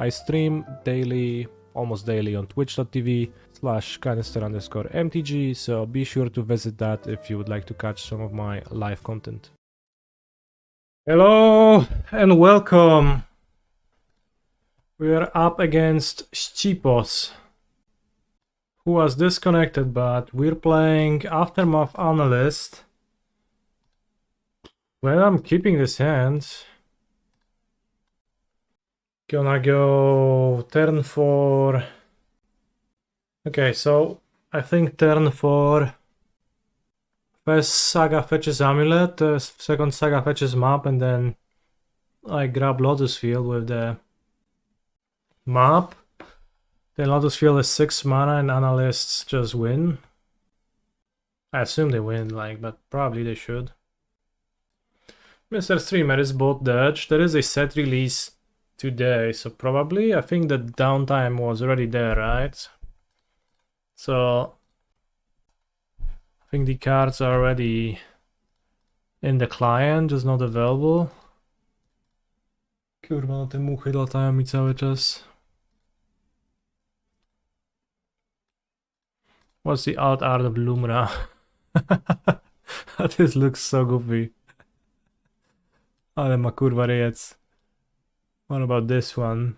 I stream daily, almost daily on twitch.tv/canister_mtg, so be sure to visit that if you would like to catch some of my live content. Hello and welcome. We are up against Scipos, who was disconnected, but we're playing Aftermath Analyst. Well, I'm keeping this hand. Gonna go turn 4. Okay, so I think turn 4. First Saga fetches Amulet, second Saga fetches map, and then I grab Lotus Field with the map. Then Lotus Field is 6 mana and Analysts just win. I assume they win, but probably they should. Mr. Streamer is both dodge. There is a set release today, so probably, I think the downtime was already there, right? So I think the cards are already in the client, just not available. Kurwa, no te muchy latają mi cały czas. What's the alt art of Lumra? This looks so goofy. Ale ma kurwa ryjec. What about this one?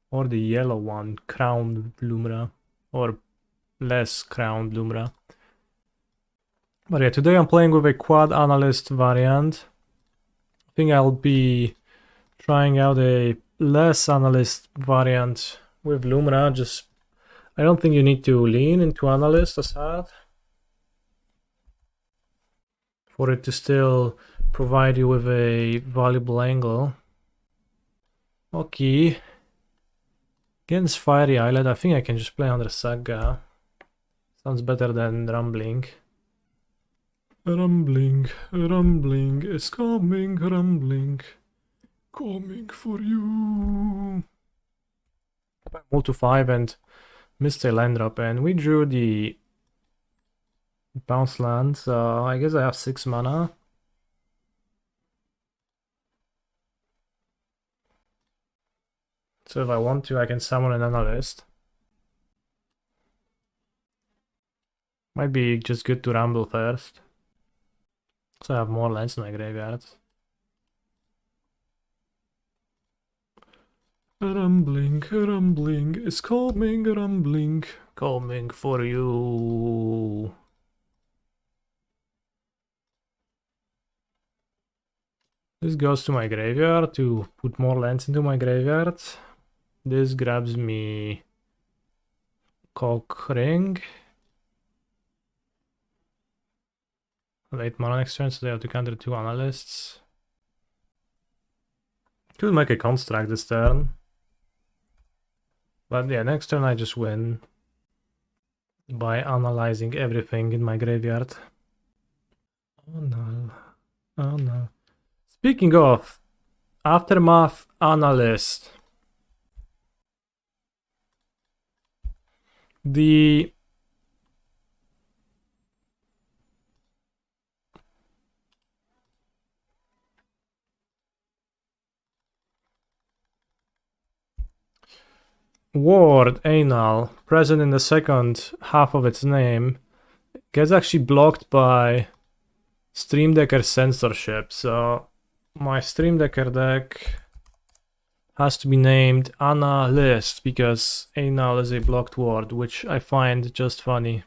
Or the yellow one, crowned Lumra. Or less crowned Lumra. But yeah, today I'm playing with a quad analyst variant. I think I'll be trying out a less analyst variant with Lumra. Just, I don't think you need to lean into analyst as hard for it to still provide you with a valuable angle. Okay. Against Fiery Islet, I think I can just play under Saga. Sounds better than Rumbling. Rumbling, rumbling is coming, rumbling. Coming for you. Move to 5 and missed a land drop, and we drew the bounce land, so I guess I have 6 mana. So if I want to, I can summon an analyst. Might be just good to rumble first, so I have more lands in my graveyard. Rumbling, rumbling is coming, rumbling, coming for you. This goes to my graveyard to put more lands into my graveyard. This grabs me Cock Ring. 8 mana next turn, so they have to counter 2 analysts. Could make a construct this turn. But yeah, next turn I just win by analyzing everything in my graveyard. Oh no. Oh no. Speaking of Aftermath Analyst, the word anal present in the second half of its name gets actually blocked by Stream Decker censorship, so my Stream Decker deck has to be named Analyst because anal is a blocked word, which I find just funny.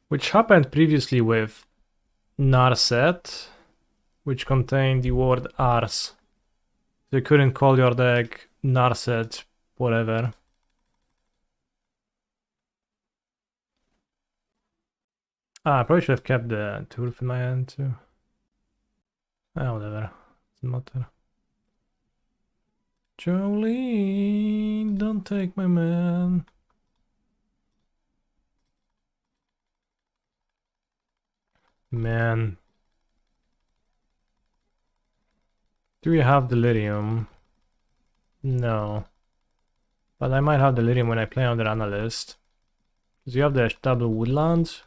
Which happened previously with Narset, which contained the word Ars. So you couldn't call your deck Narset, whatever. I probably should have kept the Turf in my hand too. Whatever. Doesn't matter. Jolene, don't take my man. Man. Do you have Delirium? No. But I might have Delirium when I play under Analyst. Because you have the double Woodlands.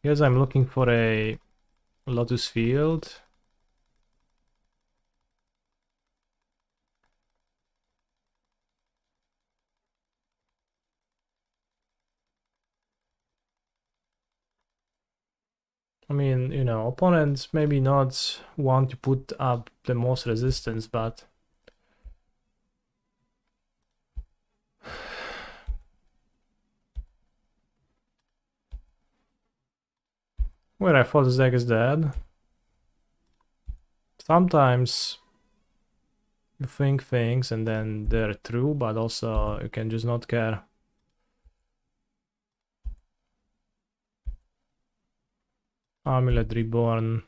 Guess I'm looking for a Lotus Field. I mean, you know, opponents maybe not want to put up the most resistance, but where I thought this deck is dead. Sometimes you think things and then they're true, but also you can just not care. Amulet Reborn.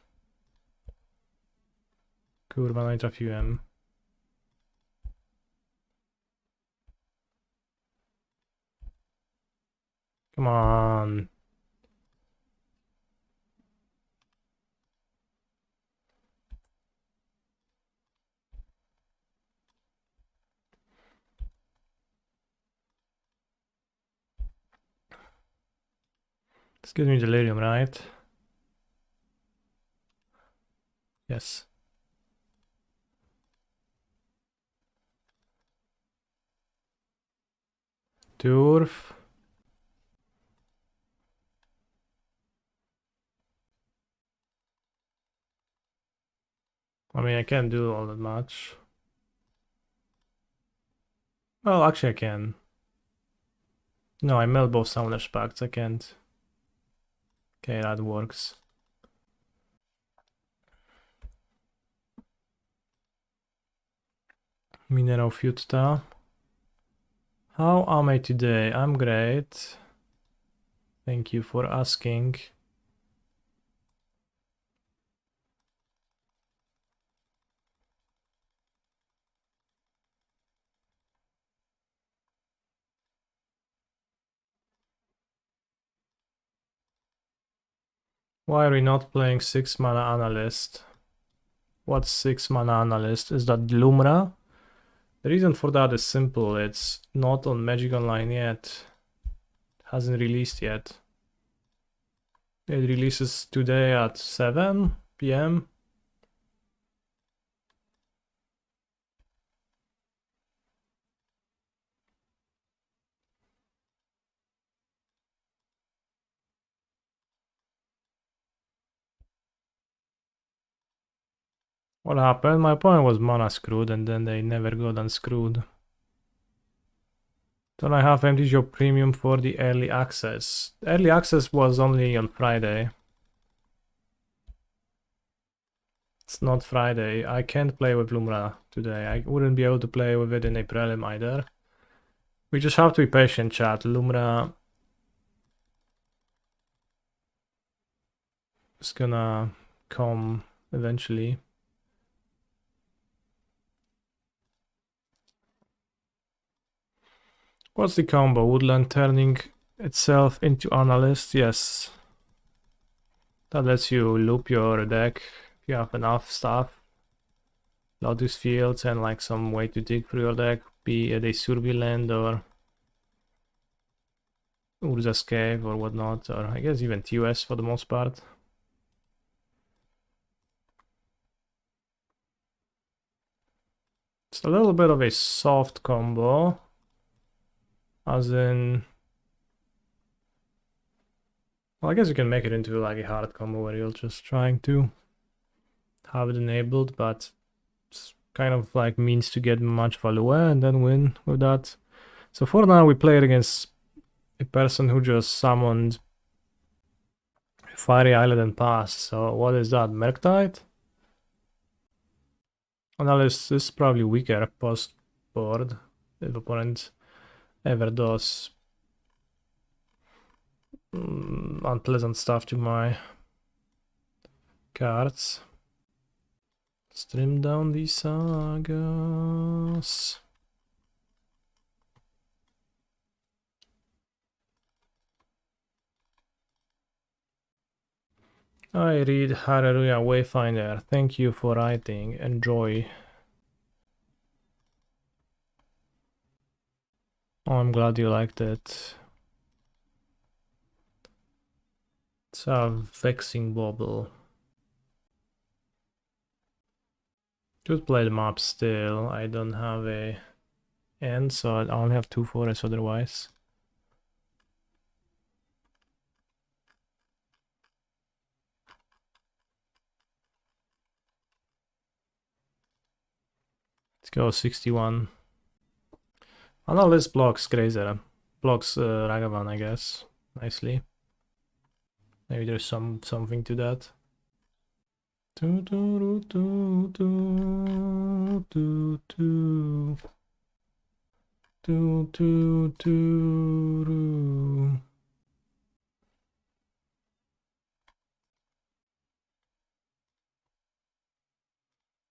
Kurwa, no i trafiłem. Come on. This gives me Delirium, right? Yes. Turf. I mean, I can't do all that much. Well, actually I can. No, I melt both Summoner's Pacts, I can't. Okay, that works. Mineral Futa. How am I today? I'm great. Thank you for asking. Why are we not playing 6 mana Analyst? What's 6 mana Analyst? Is that Lumra? The reason for that is simple. It's not on Magic Online yet. Hasn't released yet. It releases today at 7 PM. What happened? My opponent was mana screwed and then they never got unscrewed. Don't I have MTGO Premium for the early access? Early access was only on Friday. It's not Friday. I can't play with Lumra today. I wouldn't be able to play with it in a Prelim either. We just have to be patient, chat. Lumra is gonna come eventually. What's the combo? Woodland turning itself into Analyst? Yes. That lets you loop your deck if you have enough stuff. Lotus Fields and like some way to dig through your deck, be it a Survey land or Urza's Cave or whatnot, or I guess even TOS for the most part. It's a little bit of a soft combo, as in, well, I guess you can make it into like a hard combo where you're just trying to have it enabled, but it's kind of like means to get much value and then win with that. So for now we played against a person who just summoned Fiery Island and passed. So what is that? Murktide? Analyst is probably weaker post board if opponent ever does unpleasant stuff to my cards. Trim down these sagas. I read Hallelujah Wayfinder. Thank you for writing. Enjoy. Oh, I'm glad you liked it. It's a Vexing Bauble. Could play the map still. I don't have a end, so I only have 2 forests otherwise. Let's go 61. Analyst blocks Grazer. Blocks Ragavan, I guess. Nicely. Maybe there's something to that.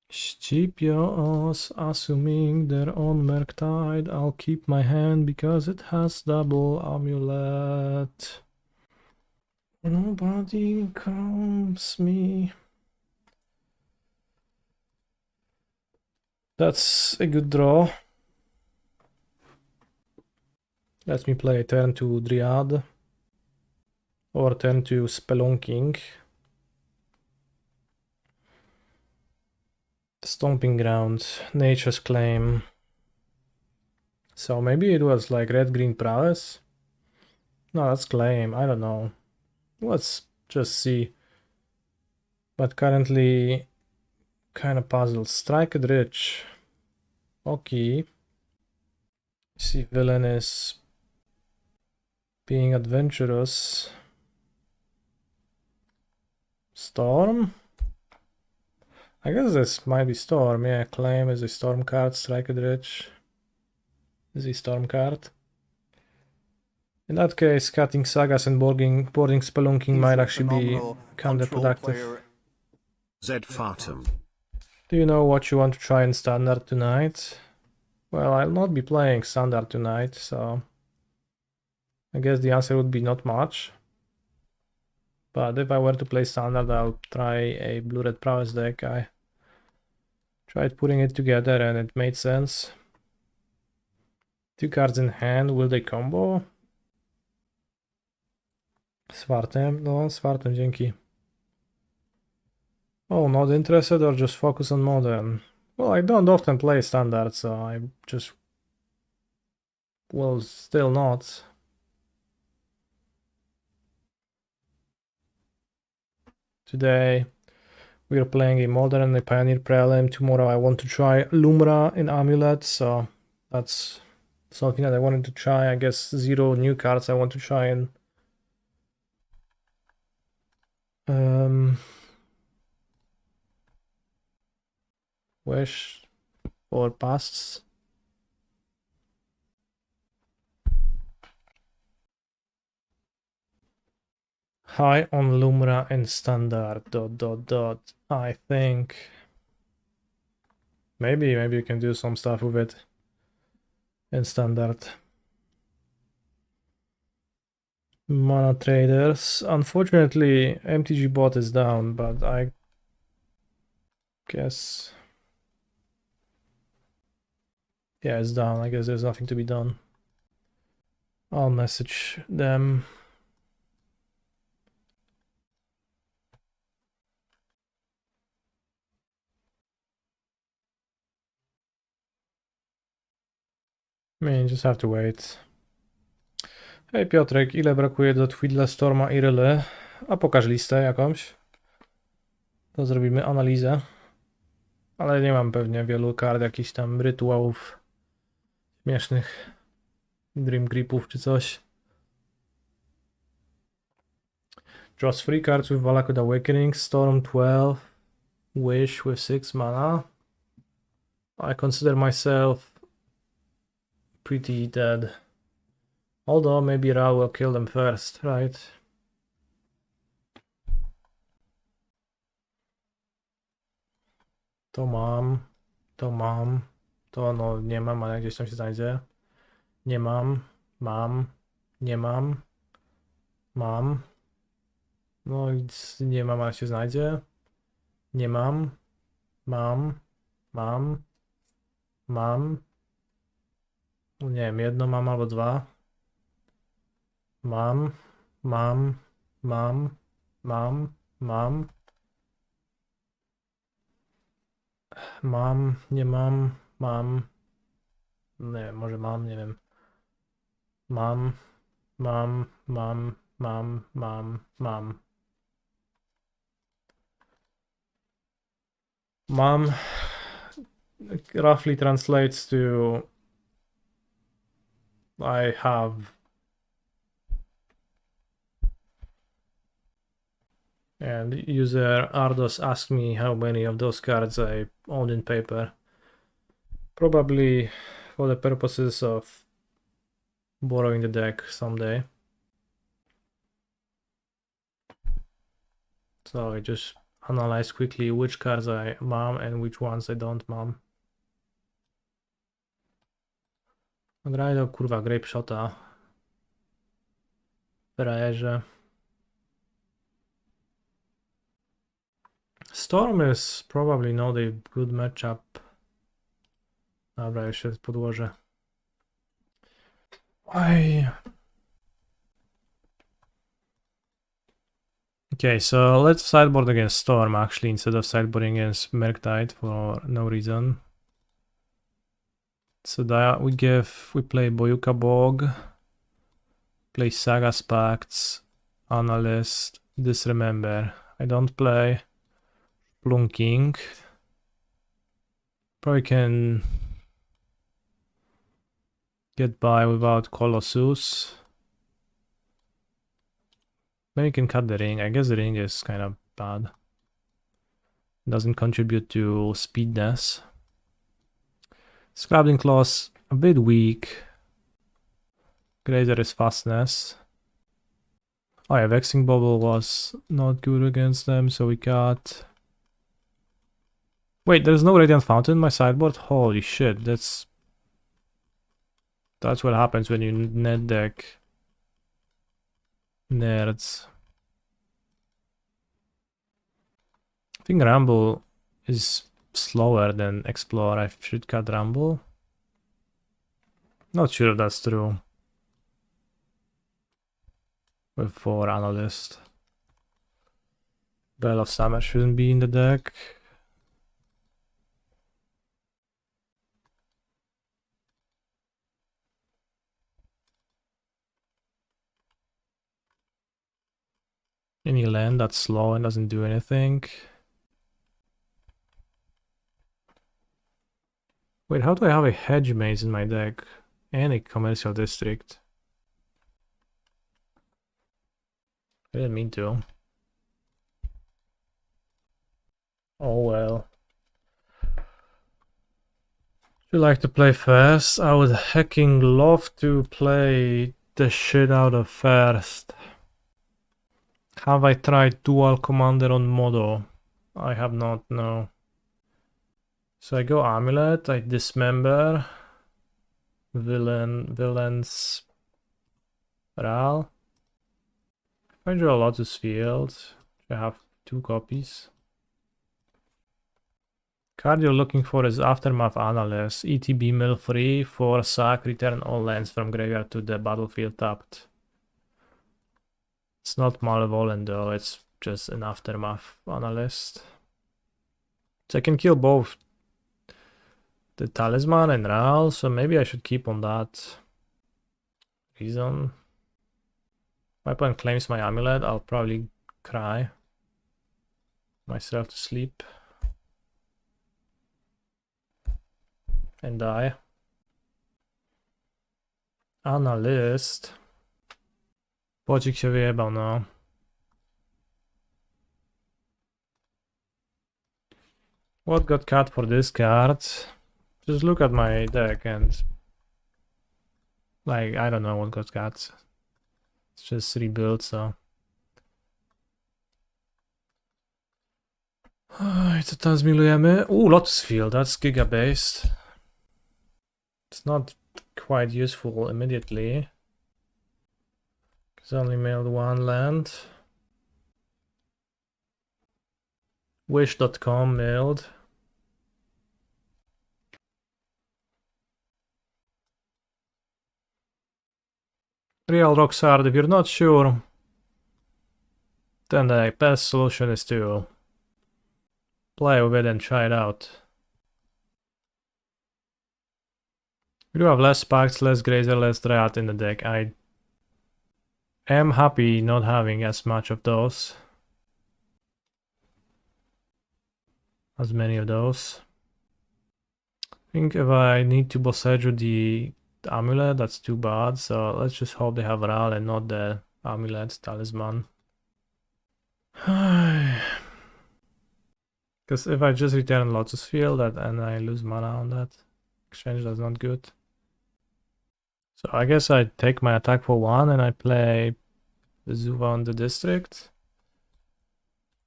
Scipios, assuming they're on Murktide, I'll keep my hand because it has double amulet. Nobody calms me. That's a good draw. Let me play turn to Dryad or turn to Spelunking. Stomping Ground, Nature's Claim. So maybe it was like red-green prowess? No, that's claim, I don't know. Let's just see. But currently, kind of puzzled. Strike it rich. Okay. See, villain is being adventurous. Storm? I guess this might be Storm. Yeah, claim is a Storm card. Strike it rich is a Storm card. In that case, cutting Sagas and boarding Spelunking might actually be counterproductive. Zfartum. Do you know what you want to try in Standard tonight? Well, I'll not be playing Standard tonight, so I guess the answer would be not much. But if I were to play Standard, I'll try a Blue-Red Prowess deck. I tried putting it together and it made sense. 2 cards in hand, will they combo? Swartem? No, Swartem, dzięki. Oh, not interested or just focus on Modern? Well, I don't often play Standard, so I just... Well, still not. Today we are playing a Modern and a Pioneer Prelim. Tomorrow I want to try Lumra in Amulet, so that's something that I wanted to try. I guess 0 new cards I want to try and wish for pasts. High on Lumra and Standard, ... I think maybe you can do some stuff with it in Standard. Mana traders. Unfortunately, MTG bot is down, but I guess... Yeah, it's down. I guess there's nothing to be done. I'll message them. I mean, just have to wait. Hej Piotrek, ile brakuje do Twiddle Storma i Ryle? A pokaż listę jakąś. To zrobimy analizę. Ale nie mam pewnie wielu kart, jakichś tam rytuałów śmiesznych. Dream Gripów czy coś. Draws 3 cards with Valakut Awakening, Storm 12, Wish with 6 mana. I consider myself pretty dead. Although maybe Ra will kill them first, right? To mam, to no nie mam, ale gdzieś tam się znajdzie. Nie mam, nie mam. No i nie mam, ale się znajdzie. Nie mam, No nie wiem, jedno mam albo 2. Mam. Nie mam. Nie wiem, może mam, nie wiem. Mam. Mam roughly translates to I have, and user Ardos asked me how many of those cards I own in paper. Probably for the purposes of borrowing the deck someday. So I just analyze quickly which cards I mom and which ones I don't mom. Graj do kurwa Grape Shota. Frajerze. Storm is probably not a good matchup. Dobra, jeszcze podłożę. Why? Okay, so let's sideboard against Storm actually instead of sideboarding against Murktide for no reason. So that we play Bojuka Bog, play Saga's Pacts, Analyst, Disremember. I don't play Plunking. Probably can get by without Colossus. Maybe you can cut the ring. I guess the ring is kind of bad. Doesn't contribute to speedness. Scrabbling Claws, a bit weak. Grazer is fastness. Oh yeah, Vexing Bauble was not good against them, so we got... Wait, there's no Radiant Fountain in my sideboard? Holy shit, that's what happens when you net deck nerds. I think Rumble is slower than Explore. I should cut Rumble. Not sure if that's true. With 4 Analyst. Bell of Summer shouldn't be in the deck. Any land that's slow and doesn't do anything. Wait, how do I have a Hedge Maze in my deck? And a Commercial District? I didn't mean to. Oh well. If you like to play first, I would hecking love to play the shit out of first. Have I tried Dual Commander on Modo? I have not, no. So I go Amulet, I Dismember, Villains, Ral. I draw Lotus Field, I have 2 copies. Card you're looking for is Aftermath Analyst, ETB mill free, for sack, return all lands from graveyard to the battlefield tapped. It's not Malevolent though, it's just an Aftermath Analyst. So I can kill both the Talisman and Ral, so maybe I should keep on that reason. My opponent claims my Amulet, I'll probably cry myself to sleep and die. Analyst. Pocik się wyjebał, no. What got cut for this card? Just look at my deck and... like, I don't know what got cut. It's just rebuilt, so... co tam zmilujemy? Lotus Field, that's giga-based. It's not quite useful immediately. Because I only mailed 1 land. Wish.com mailed. Real rocks hard. If you're not sure, then the best solution is to play with it and try it out. We do have less Pacts, less Grazer, less Dryad in the deck. I am happy not having as much of those. As many of those. think if I need to Boseiju the Amulet, that's too bad, so let's just hope they have Ral and not the Amulet Talisman. Because if I just return Lotus Field and I lose mana on that exchange, that's not good. So I guess I take my attack for 1 and I play Zuva on the district.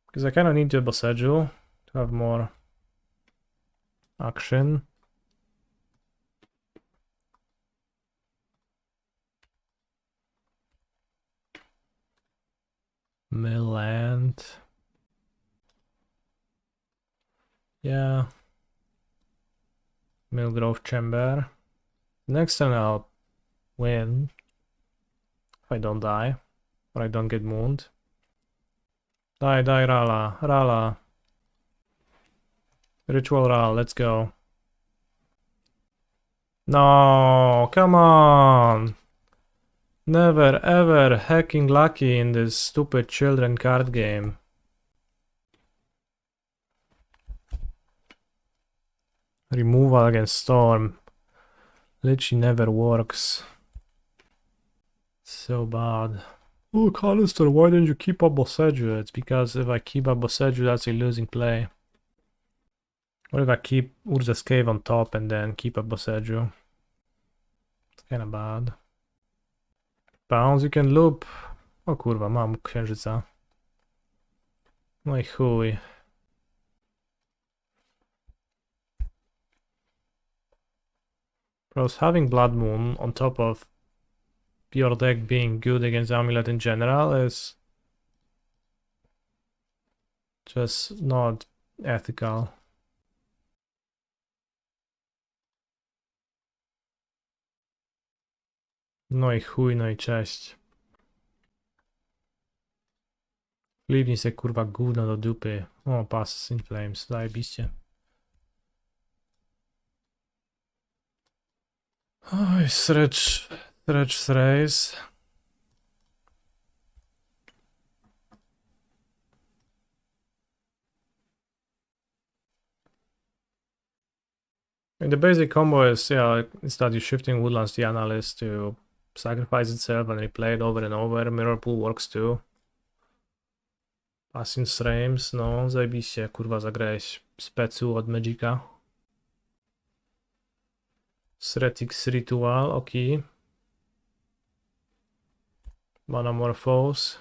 Because I kind of need to Boseiju to have more action. Mill land. Yeah. Mill Grove Chamber. Next turn I'll win. If I don't die. Or I don't get mooned. Die, die, Rala. Rala. Ritual Ral, let's go. No, come on! Never ever hacking lucky in this stupid children card game. Removal against Storm. Literally never works. So bad. Oh, Callister, why didn't you keep up Boseiju? It's because if I keep up Boseiju, that's a losing play. What if I keep Urza's Cave on top and then keep up Boseiju? It's kinda bad. Bounce, you can loop. O kurwa, mam księżyca. No i chuj. Plus, having Blood Moon on top of your deck being good against Amulet in general is just not ethical. No i chuj, no i cześć. Flipnij se kurwa gówno do dupy. O, Pass in Flames, zajebiście. Oj, Stretch Race. And the basic combo is, yeah, it's that you Shifting Woodlands the Analyst to sacrifice itself and replay it over and over. Mirrorpool works too. Passing Frames, no, zajebiście, kurwa, zagrałeś specu od Magica. Sretix Ritual, ok. Manamorphose.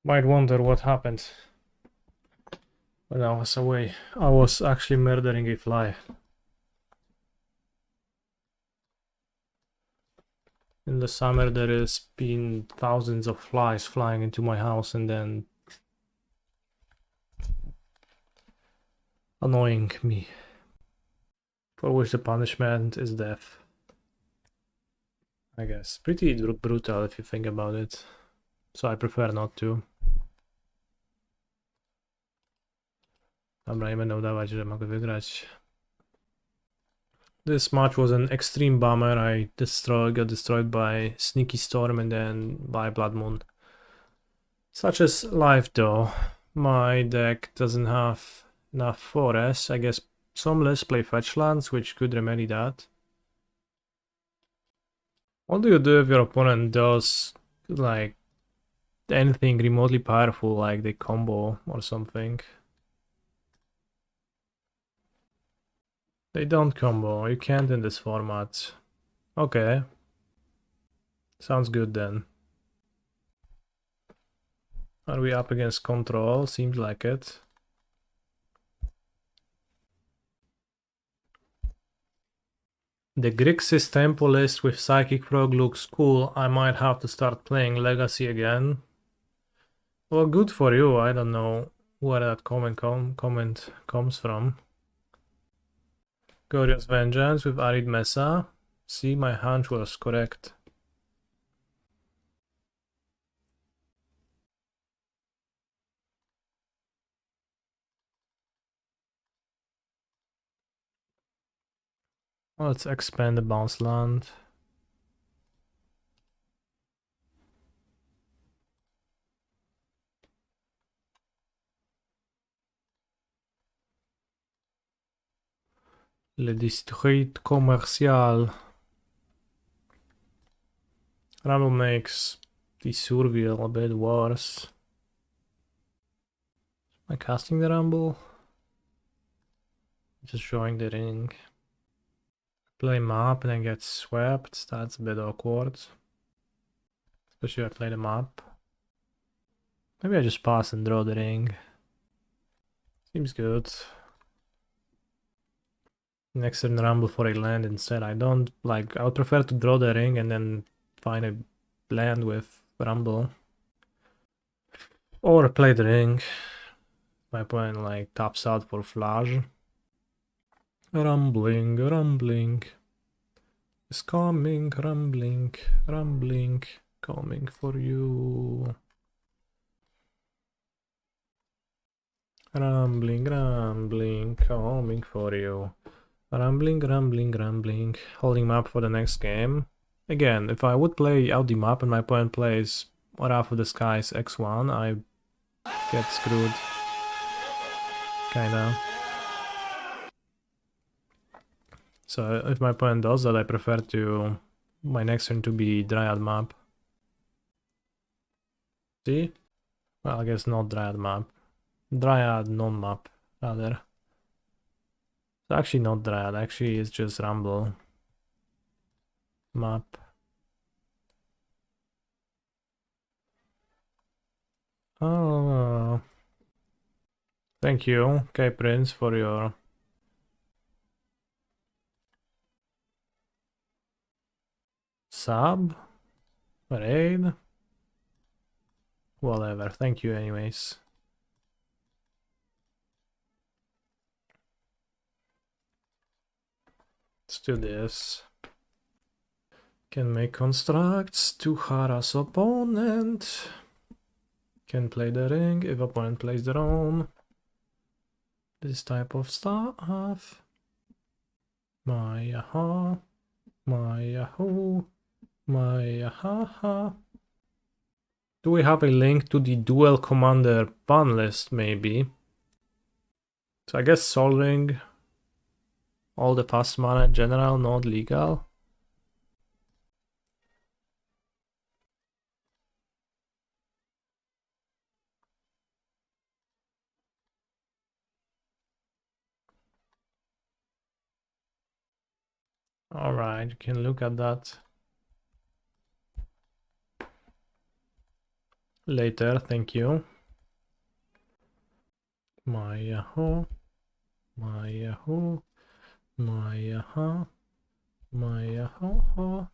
Might wonder what happened when I was away. I was actually murdering a fly. In the summer there has been thousands of flies flying into my house and then annoying me. For which the punishment is death. I guess. Pretty brutal if you think about it. So I prefer not to. Dobra, nie będę udawać, że mogę wygrać. This match was an extreme bummer. I got destroyed by Sneaky Storm and then by Blood Moon. Such as life though. My deck doesn't have enough forests. I guess some less play fetch lands, which could remedy that. What do you do if your opponent does like anything remotely powerful, like the combo or something? They don't combo, you can't in this format. Okay. Sounds good then. Are we up against control? Seems like it. The Grixis tempo list with Psychic Frog looks cool. I might have to start playing Legacy again. Well, good for you. I don't know where that comment comes from. Glorious Vengeance with Arid Mesa. See, my hunch was correct. Let's expand the bounce land. Le district commercial. Rumble makes the survival a bit worse. Am I casting the Rumble? Just showing the ring. Play map and then get swept. That's a bit awkward. Especially if I play the map. Maybe I just pass and draw the ring. Seems good. Next turn Rumble for a land instead. I don't like. I would prefer to draw the ring and then find a land with Rumble. Or play the ring. My opponent like taps out for flash. Rumbling, rumbling. Is coming, rumbling, rumbling, coming for you. Rumbling, rumbling, coming for you. Rumbling, rumbling, rumbling. Holding map for the next game. Again, if I would play out the map and my opponent plays Wrath of the Skies X1, I get screwed. Kinda. So if my opponent does that, I prefer to my next turn to be Dryad map. See? Well, I guess not Dryad map. Dryad non-map, rather. It's actually not Dryad, actually it's just Rumble map. Oh, thank you, okay, Prince, for your sub, raid, whatever. Thank you, anyways. Let's do this. Can make constructs to harass opponent. Can play the ring if opponent plays their own. This type of stuff. My yaha, my yahoo, my yaha. Do we have a link to the dual commander ban list, maybe? So I guess Soaring, all the fast mana in general, not legal. Alright, you can look at that later, thank you. My yahoo, my yahoo, my yaha, my yahoo.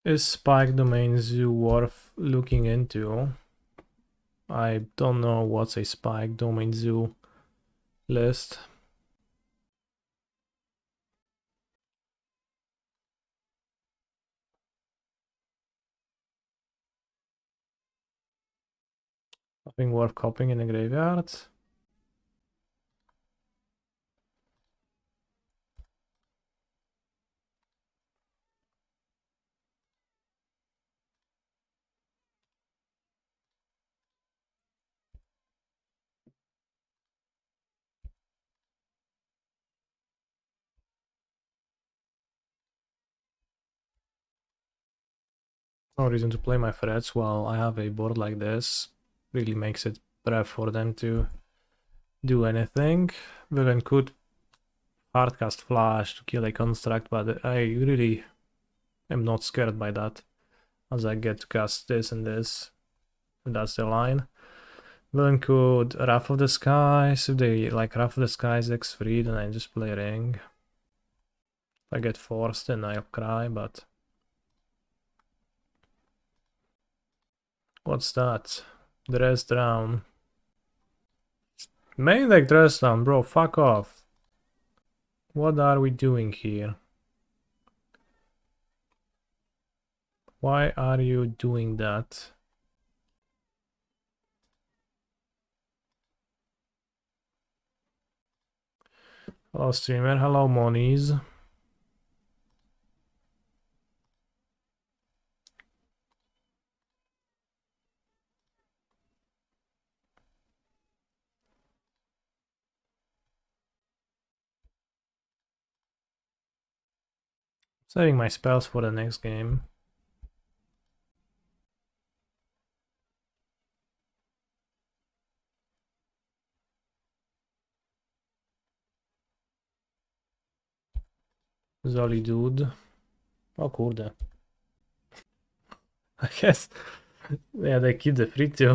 Is Spike Domain Zoo worth looking into? I don't know what's a Spike Domain Zoo list. Nothing worth copying in the graveyard. No reason to play my threats while I have a board like this. Really makes it prep for them to do anything. Villain could hardcast Flash to kill a construct, but I really am not scared by that, as I get to cast this and this, and that's the line. Villain could Wrath of the Skies. If they like Wrath of the Skies X3, then I just play Ring. If I get forced, then I'll cry, but... What's that? Dress down. Main deck dress down, bro, fuck off. What are we doing here? Why are you doing that? Hello streamer, hello monies. Saving my spells for the next game. Zoli dude. O kurde. I guess. Yeah, they keep the free too.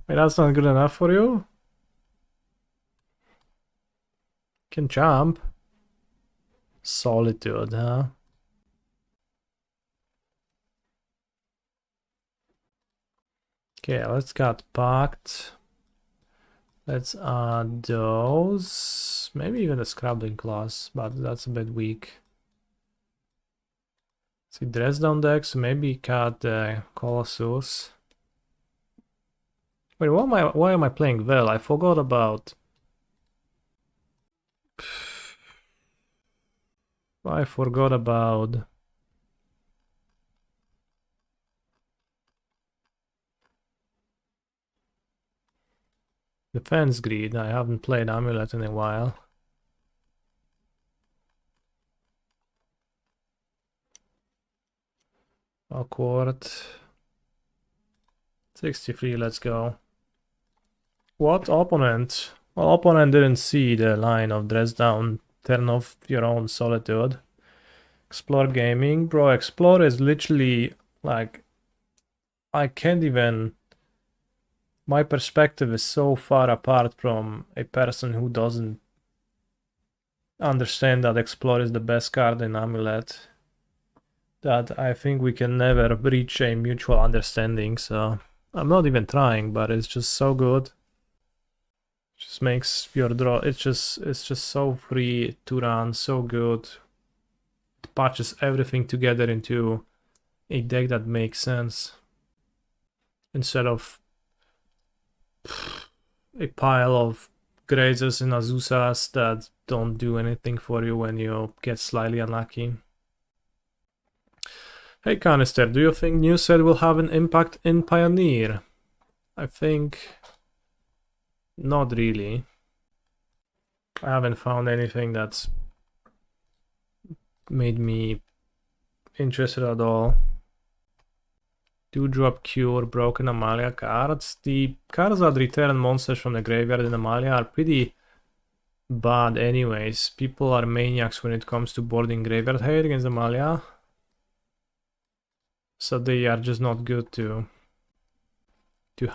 Wait, that's not good enough for you? Can jump. Solitude, huh? Okay, let's get packed. Let's add those. Maybe even the Scrabbling Claws, but that's a bit weak. See, dress down decks, maybe cut the Colossus. Wait, why am I playing well? I forgot about... I forgot about... Defense Greed. I haven't played Amulet in a while. Awkward. 63, let's go. What opponent? Well, opponent didn't see the line of dress down, turn off your own Solitude. Explore Gaming. Bro, Explore is literally like... I can't even... My perspective is so far apart from a person who doesn't understand that Explore is the best card in Amulet, that I think we can never reach a mutual understanding, so I'm not even trying, but it's just so good. It just makes your draw, it's just so free to run, so good. It patches everything together into a deck that makes sense, instead of a pile of Grazers and Azuzas that don't do anything for you when you get slightly unlucky. Hey Canister, do you think new set will have an impact in Pioneer? I think not really. I haven't found anything that's made me interested at all. 2-drop Cure, Broken Amalia cards. The cards that return monsters from the graveyard in Amalia are pretty bad anyways. People are maniacs when it comes to boarding Graveyard Hate against Amalia. So they are just not good to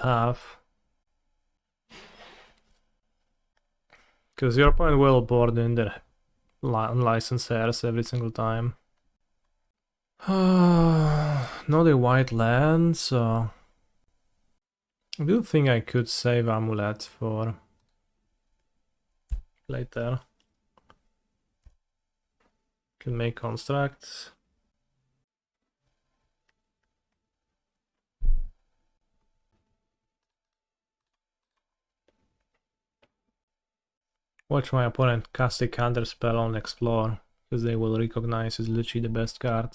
have. Because your opponent will board in their licensors every single time. Not a white land, so... I do think I could save Amulet for later. Can make constructs. Watch my opponent cast a counter spell on Explore, because they will recognize it's literally the best card.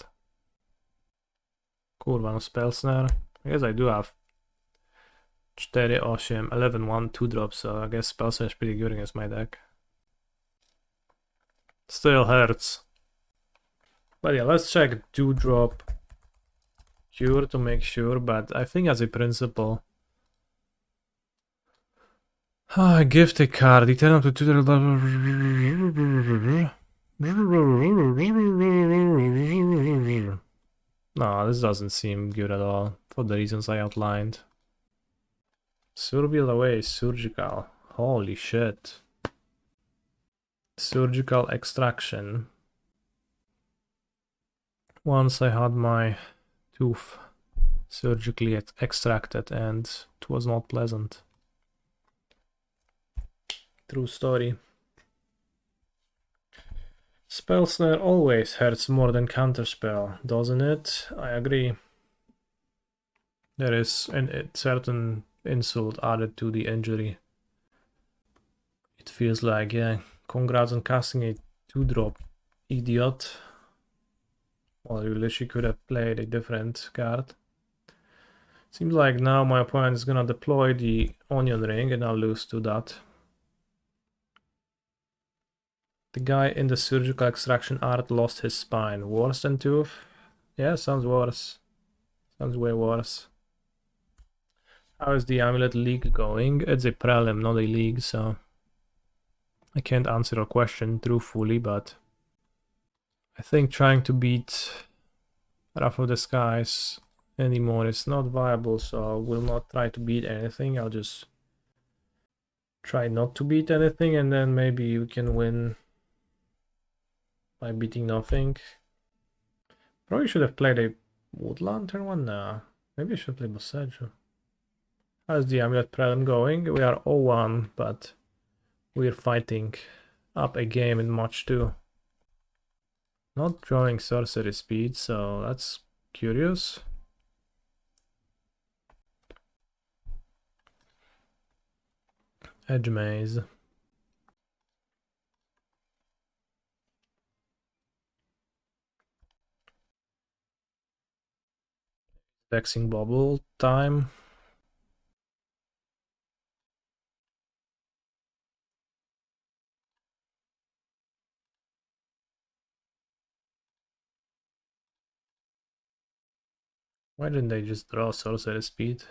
Kurwa, no Spell Snare. I guess I do have 4, 8, 11, 1, 2 drops, so I guess Spell Snare is pretty good against my deck. Still hurts. But yeah, let's check 2-drop Cure to make sure, but I think as a principle... gift a card, return up to 2... No, this doesn't seem good at all, for the reasons I outlined. Surveil away, Surgical. Holy shit. Surgical Extraction. Once I had my tooth surgically extracted and it was not pleasant. True story. Spell Snare always hurts more than Counterspell, doesn't it? I agree. There is a certain insult added to the injury. It feels like, yeah, congrats on casting a 2-drop, idiot. Well, you literally could have played a different card. Seems like now my opponent is gonna deploy the Onion Ring and I'll lose to that. The guy in the surgical extraction art lost his spine. Worse than Tooth? Yeah, sounds worse. Sounds way worse. How is the Amulet League going? It's a prelim, not a league, so I can't answer your question truthfully, but I think trying to beat Wrath of the Skies anymore is not viable, so I will not try to beat anything. I'll just try not to beat anything, and then maybe you can win by beating nothing. Probably should have played a Woodland turn 1 now. Maybe I should play Boseiju. How's the Amulet Prelim going? We are 0-1, but we're fighting up a game in March 2. Not drawing sorcery speed, so that's curious. Hedge Maze. Vexing Bauble time. Why didn't they just draw sorcery speed?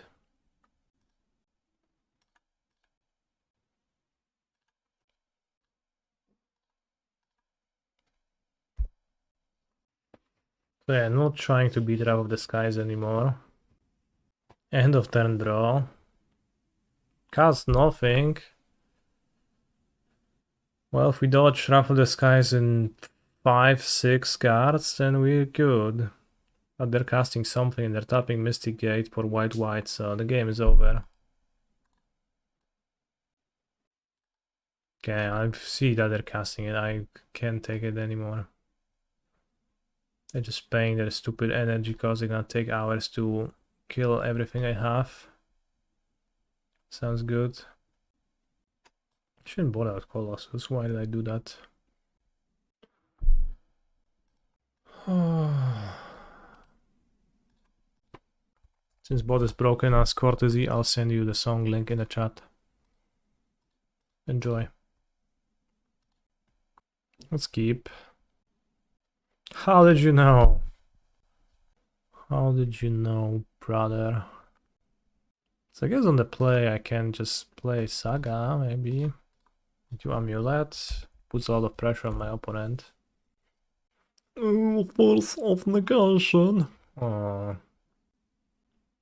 So yeah, not trying to beat Wrath of the Skies anymore. End of turn draw. Cast nothing. Well, if we dodge Wrath of the Skies in 5-6 cards, then we're good. But they're casting something and they're tapping Mystic Gate for white, so the game is over. Okay, I see that they're casting it. I can't take it anymore. They're just paying their stupid energy because they're gonna take hours to kill everything I have. Sounds good. Shouldn't bother with Colossus. Why did I do that? Since bot is broken as courtesy, I'll send you the song link in the chat. Enjoy. Let's keep. How did you know? How did you know, brother? So I guess on the play I can just play Saga, maybe. Do Amulet. Puts a lot of pressure on my opponent. Force of negation. Oh.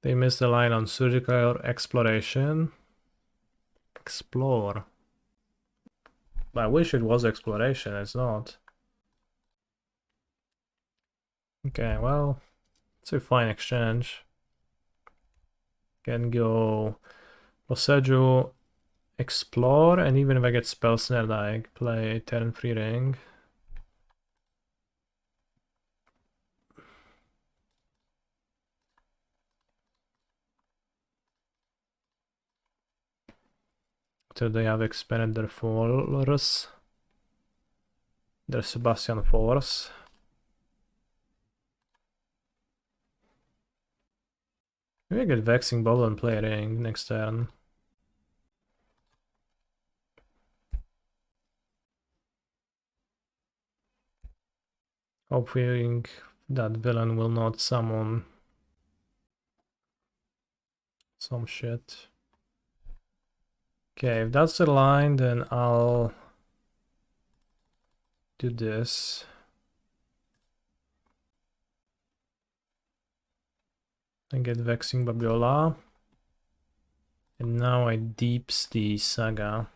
They missed the line on surgical exploration. Explore. I wish it was exploration, it's not. Okay, well, it's a fine exchange. Can go Boseiju, explore, and even if I get spell snared, I play a turn 3 ring. So they have expanded their followers. Their Sebastian Force. Maybe I get Vexing Bauble and play a ring next turn. Hoping that villain will not summon some shit. Okay, if that's the line, then I'll do this. And get Vexing Babiola. And now I deeps the Saga.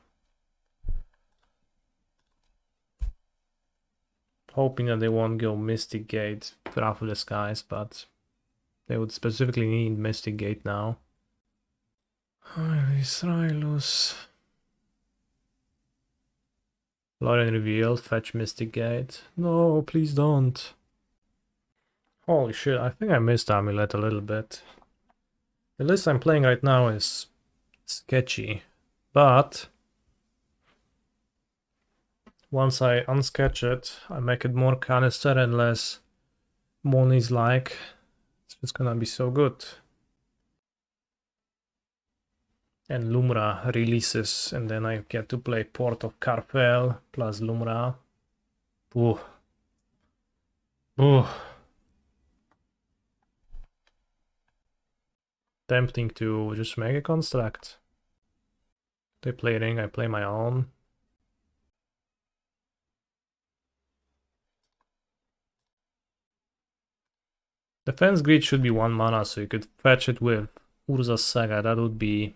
Hoping that they won't go Mystic Gate Wrath of the Skies, but they would specifically need Mystic Gate now. Israelus. Lorien revealed, fetch Mystic Gate. No, please don't. Holy shit, I think I missed Amulet a little bit. The list I'm playing right now is sketchy, but once I unsketch it, I make it more canister and less monies like. It's just gonna be so good. And Lumra releases, and then I get to play Port of Carfel plus Lumra. Ooh. Ooh. Tempting to just make a construct. They play ring, I play my own. Defense grid should be 1 mana, so you could fetch it with Urza's Saga. That would be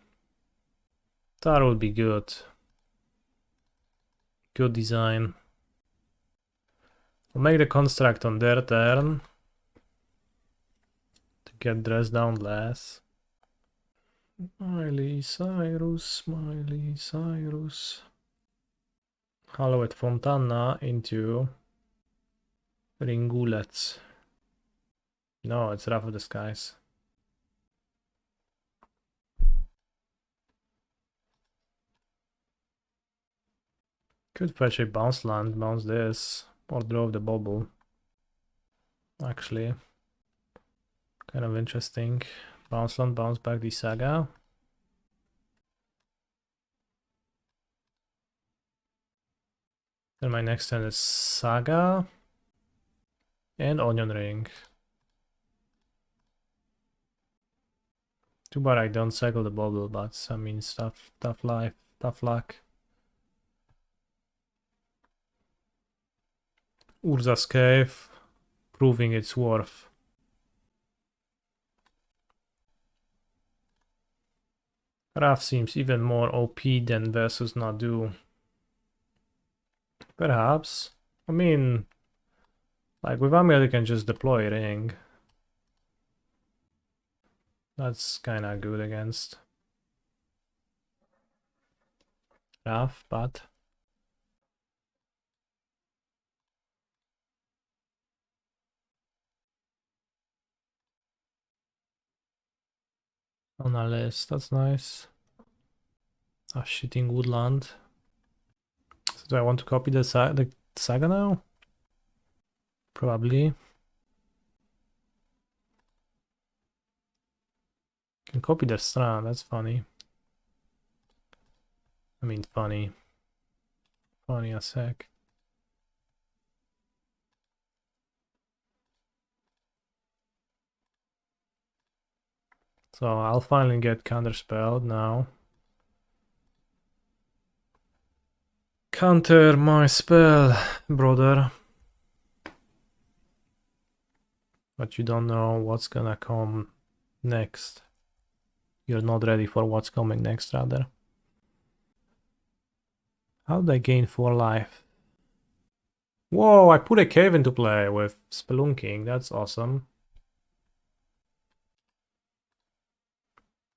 good. Good design. I'll make the construct on their turn to get dressed down less. Miley Cyrus. Hallowed Fontana into Ringulets. No, it's Wrath of the Skies. Could fetch a bounce land, bounce this, or draw the bubble. Actually, kind of interesting. Bounce land, bounce back the Saga. Then my next turn is Saga and Onion Ring. Too bad I don't cycle the bubble, but I mean, tough life, tough luck. Urza's Cave, proving its worth. Raph seems even more OP than versus Nadu. Perhaps. I mean, like with Amulet you can just deploy Ring. That's kinda good against Raph, but Analyst, that's nice. Shifting Woodland. So do I want to copy the Saga now? Probably. Can copy the Strand, that's funny. I mean funny. Funny as heck. So I'll finally get counterspelled now. Counter my spell, brother. But you don't know what's gonna come next. You're not ready for what's coming next, rather. How did I gain 4 life? Whoa, I put a cave into play with Spelunking. That's awesome.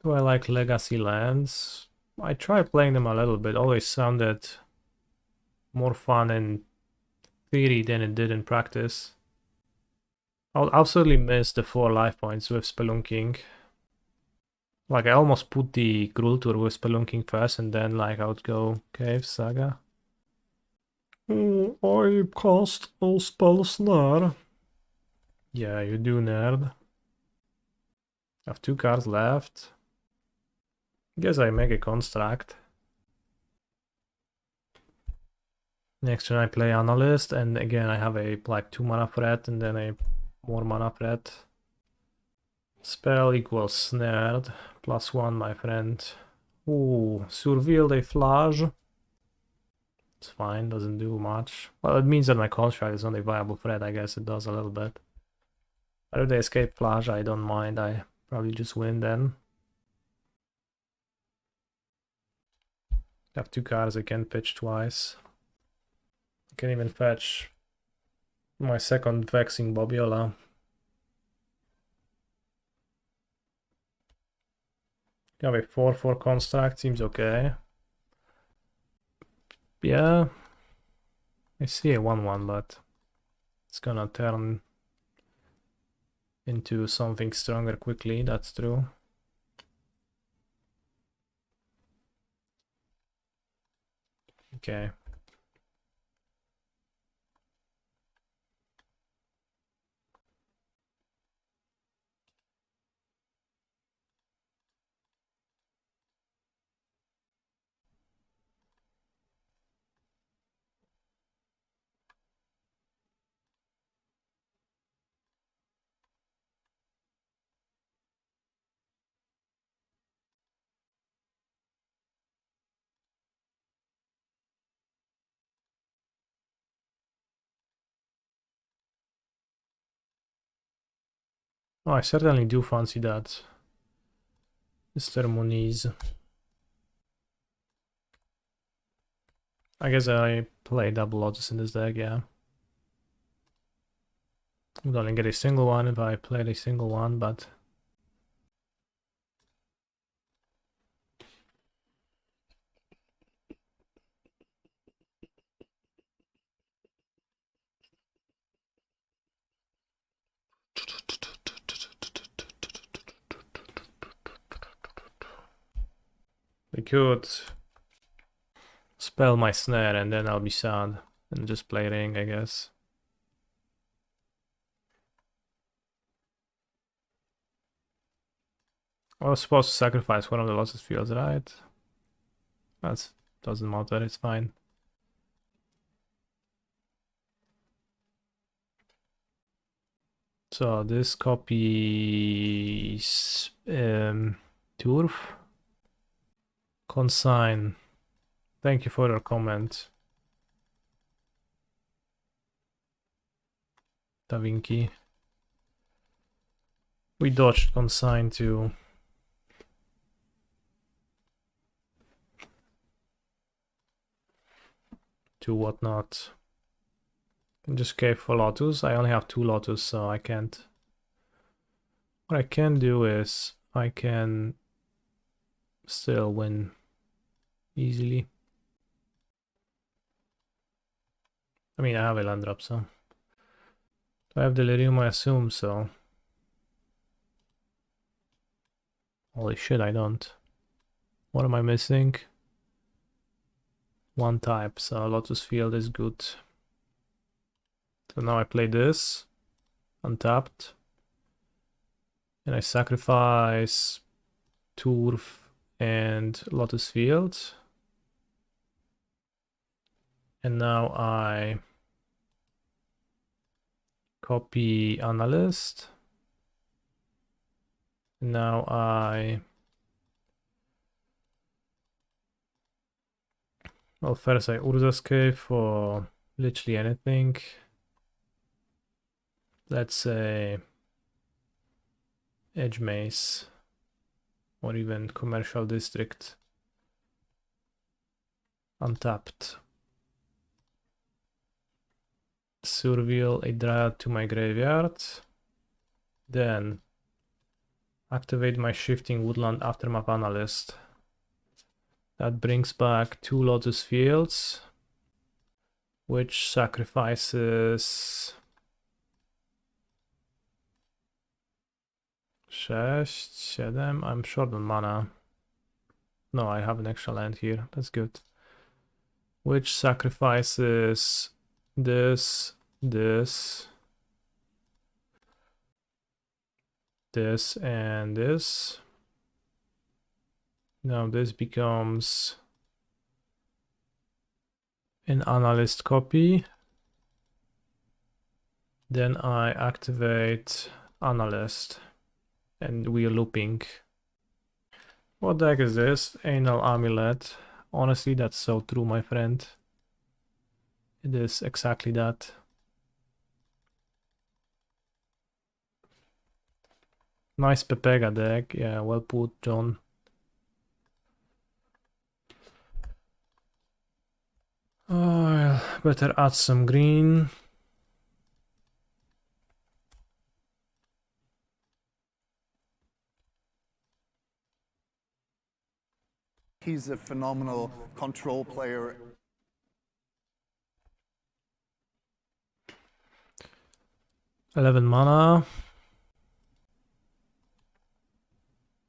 Do I like legacy lands? I tried playing them a little bit. Always sounded more fun in theory than it did in practice. I'll absolutely miss the 4 life points with Spelunking. Like, I almost put the Gruul Turf with Spelunking first, and then, like, I would go Cave Saga. I cast all spells there. Yeah, you do, nerd. I have 2 cards left. Guess I make a construct. Next turn I play Analyst, and again I have a like 2 mana threat and then a more mana threat. Spell equals snared, +1 my friend. Ooh, Surveil de Flash. It's fine, doesn't do much. Well, it means that my construct is not a viable threat, I guess it does a little bit. But if they escape Flash, I don't mind, I probably just win then. I have 2 cards I can pitch twice. I can even fetch my second Vexing Bauble. You have a 4/4 construct, seems okay. Yeah, I see a 1/1, but it's gonna turn into something stronger quickly, that's true. Okay. Oh, I certainly do fancy that. Mr. Moniz. I guess I play double Lotus in this deck, yeah. Would only get a single one if I played a single one, but... We could spell my snare and then I'll be sad and just play ring, I guess. I was supposed to sacrifice one of the Lotus Fields, right? That doesn't matter, it's fine. So this copies Turf. Consign. Thank you for your comment, Da Vinci. We dodged consign to whatnot. And just gave for Lotus. I only have 2 Lotus, so I can't. What I can do is I can still win easily. I mean, I have a land drop, so. Do I have Delirium? I assume so. Holy shit, I don't. What am I missing? 1 type, so Lotus Field is good. So now I play this, untapped. And I sacrifice Turf and Lotus Field. And now I copy Analyst. And now well, first I Urza's Cave for literally anything. Let's say Hedge Maze or even Commercial District. Untapped. Surveil a Dryad to my graveyard. Then activate my Shifting Woodland Aftermath Analyst. That brings back 2 Lotus Fields, which sacrifices 6, 7. I'm short on mana. No, I have an extra land here. That's good. Which sacrifices this, and this. Now this becomes an Analyst copy. Then I activate Analyst and we're looping. What deck is this? Anal Amulet. Honestly, that's so true, my friend. It is exactly that. Nice Pepega deck. Yeah, well put, John. Oh, better add some green. He's a phenomenal control player. $11 mana.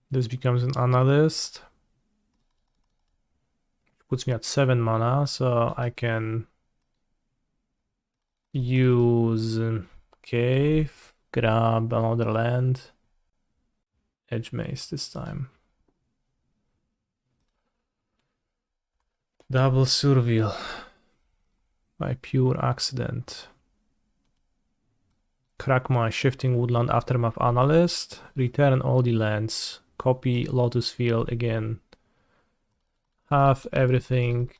This becomes an Analyst. Puts me at 7 mana, so I can use Cave, grab another land, Hedge Maze this time. Double Surveil by pure accident. Crack my Shifting Woodland Aftermath Analyst, return all the lands, copy Lotus Field again. Have everything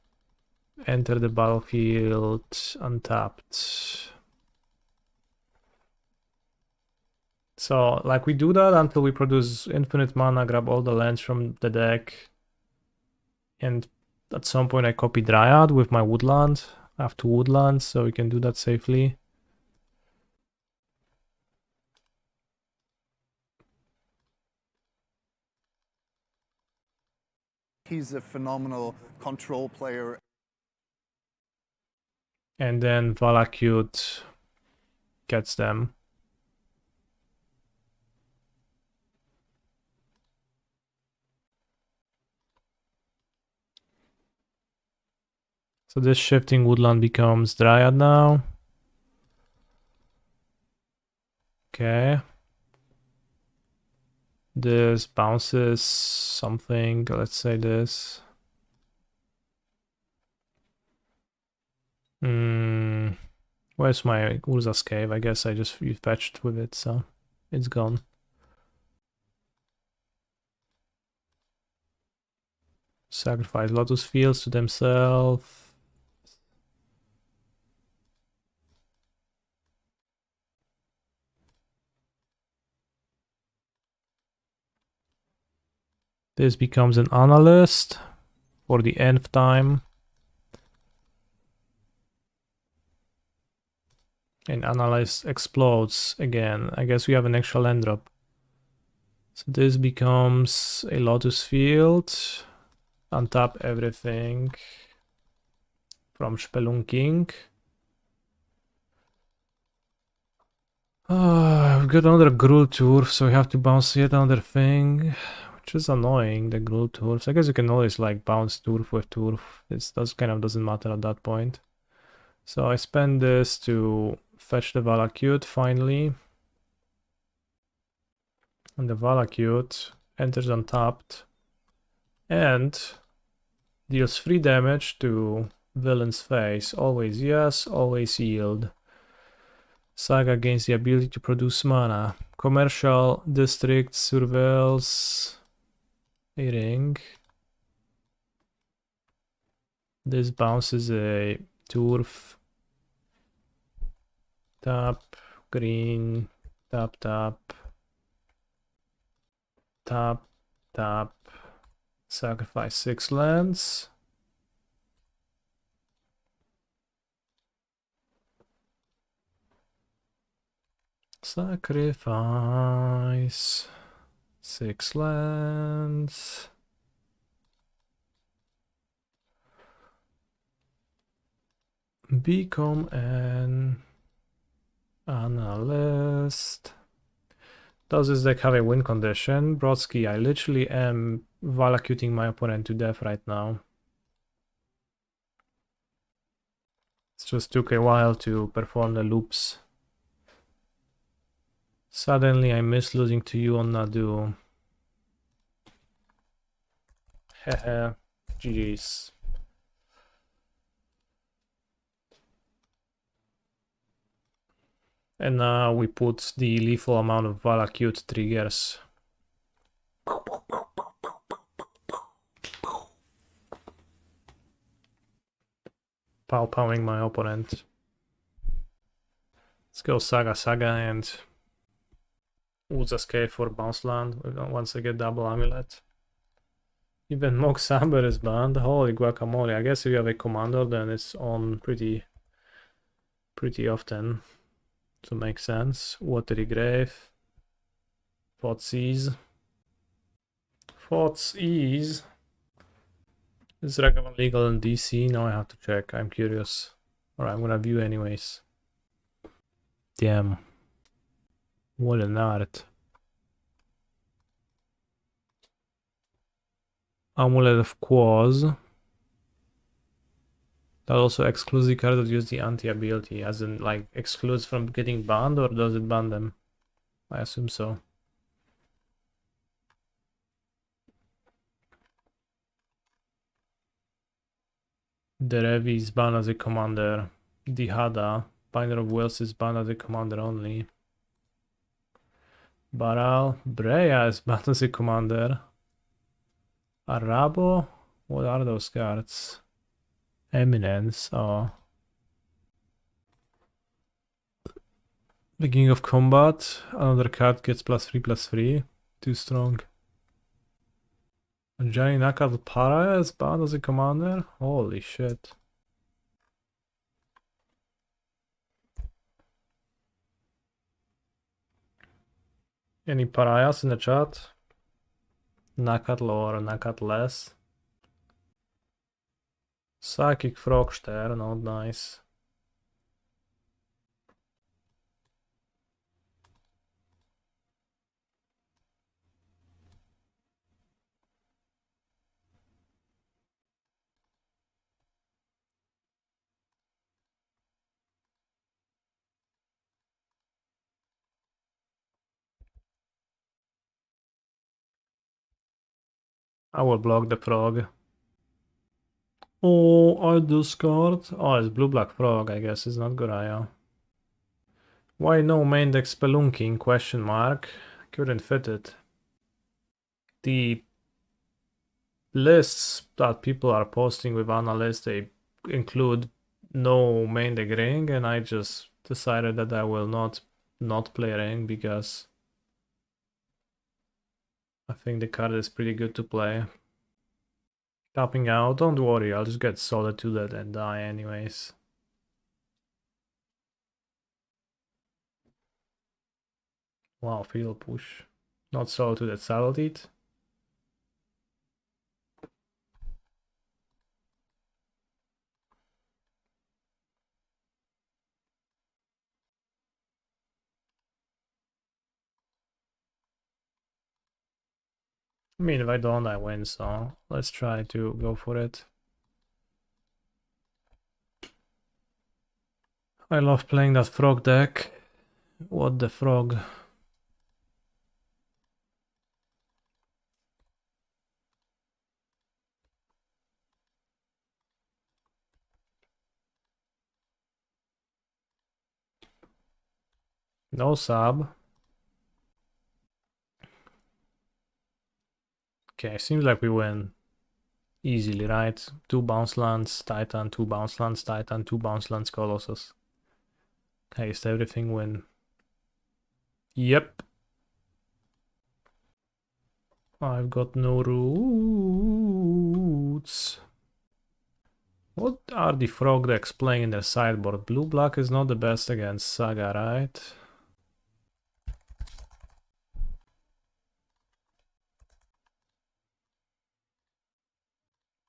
enter the battlefield untapped. So, like, we do that until we produce infinite mana, grab all the lands from the deck, and at some point I copy Dryad with my woodland. I have 2 woodlands, so we can do that safely. He's a phenomenal control player. And then Valakut gets them. So this Shifting Woodland becomes Dryad now. Okay. This bounces something, let's say this. Where's my Urza's Cave? I guess I just fetched with it, so it's gone. Sacrifice Lotus Fields to themselves. This becomes an Analyst for the nth time. And Analyst explodes again. I guess we have an extra land drop. So this becomes a Lotus Field. Untap everything from Spelunking. We've got another Gruul Turf, so we have to bounce yet another thing, which is annoying, the Gruul Turf. I guess you can always like bounce Turf with Turf. It kind of doesn't matter at that point. So I spend this to fetch the Valakut finally. And the Valakut enters untapped and deals 3 damage to villain's face. Always yes, always yield. Saga gains the ability to produce mana. Commercial district surveils a ring. This bounces a turf. Tap, green, tap, tap. Tap, tap. Sacrifice 6 lands. Sacrifice 6 lands. Become an Analyst. Does this deck have a win condition? Brodsky, I literally am Valakuting my opponent to death right now. It just took a while to perform the loops. Suddenly I miss losing to you on Nadu. Hehe, GG's. And now we put the lethal amount of Valakut triggers. Pow-powing my opponent. Let's go Saga and Urza's Cave for bounce land once I get double Amulet. Even Mox Amber is banned. Holy guacamole. I guess if you have a commander then it's on pretty often. So makes sense. Watery Grave. Thoughtseize. Thoughtseize. Is Ragavan legal in DC? Now I have to check. I'm curious. Alright, I'm gonna view anyways. Damn. What an art. Amulet of Claws. That also excludes the cards that use the anti-ability, as in like excludes from getting banned, or does it ban them? I assume so. Derevi is banned as a commander. Dihada, Binder of Wills is banned as a commander only. Baral, Breya is banned as a commander. Arabo? What are those cards? Eminence, oh. Beginning of combat, another card gets +3/+3. Too strong. A giant knockout para is banned as a commander? Holy shit. Any pariahs in the chat? Knockout or knockout less? Psychic Frogster, not nice. I will block the frog. Oh, I discard. Oh, it's blue-black frog, I guess. It's not Goraya. Why no main deck spelunking? Question mark. Couldn't fit it. The lists that people are posting with Analyst, they include no main deck ring, and I just decided that I will not play ring because I think the card is pretty good to play. Tapping out, don't worry, I'll just get Solitude and die anyways. Wow, field push. Not Solitude, Salad. I mean, if I don't, I win, so let's try to go for it. I love playing that frog deck. What the frog? No sub. Okay, seems like we win easily, right? 2 bounce lands, Titan, 2 bounce lands, Titan, 2 bounce lands, Colossus. Okay, is everything win? Yep. I've got no roots. What are the frog decks playing in their sideboard? Blue-black is not the best against Saga, right?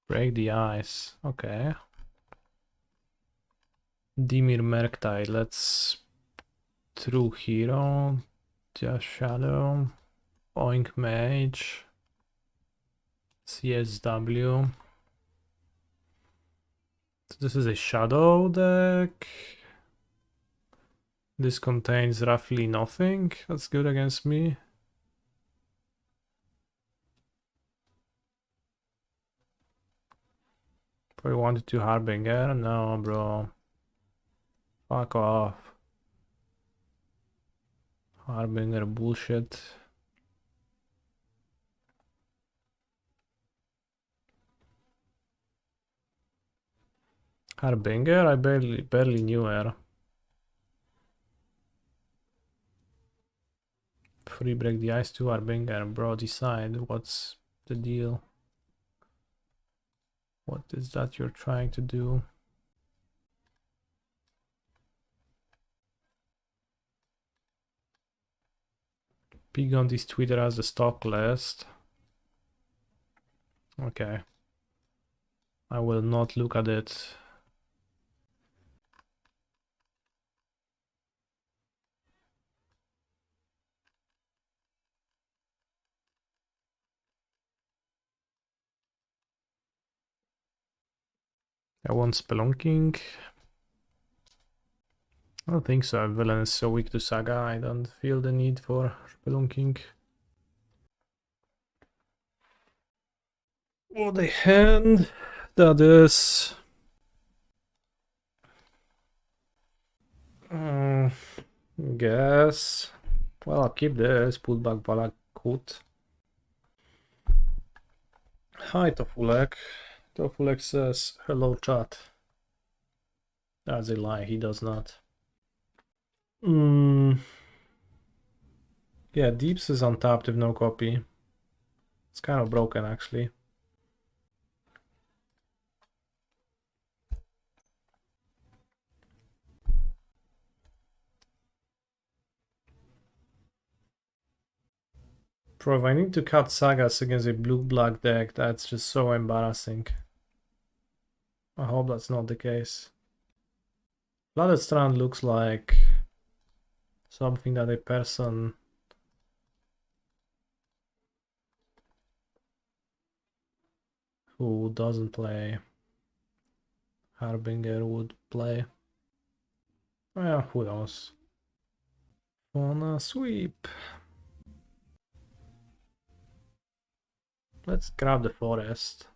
Break the ice. Okay. Dimir Merktide. Let's True Hero. Just Shadow. Oink Mage. CSW. So this is a Shadow deck. This contains roughly nothing. That's good against me. Probably wanted to Harbinger. No, bro. Fuck off. Harbinger bullshit. Harbinger? I barely knew her. Free break the ice to Harbinger, bro. Decide what's the deal. What is that you're trying to do? Pig on this Twitter as the stock list. Okay. I will not look at it. I want Spelunking. I don't think so. Villain is so weak to Saga. I don't feel the need for Spelunking. What a hand that is. Guess. Well, I'll keep this. Put back Valakut. Hi, Tofulek. Tofulek says, hello, chat. That's a lie. He does not. Yeah, Deeps is untapped with no copy. It's kind of broken actually. Bro, if I need to cut Sagas against a blue-black deck, that's just so embarrassing. I hope that's not the case. Flooded Strand looks like something that a person who doesn't play Harbinger would play. Well, who knows? Wanna sweep. Let's grab the forest.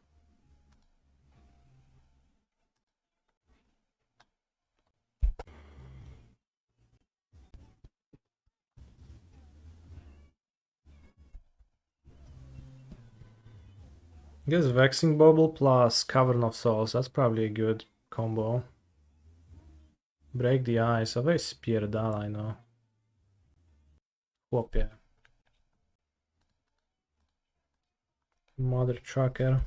I guess Vexing Bauble plus Cavern of Souls, that's probably a good combo. Break the Ice, always Spear Dal, I know. Whoop, yeah. Mother Trucker.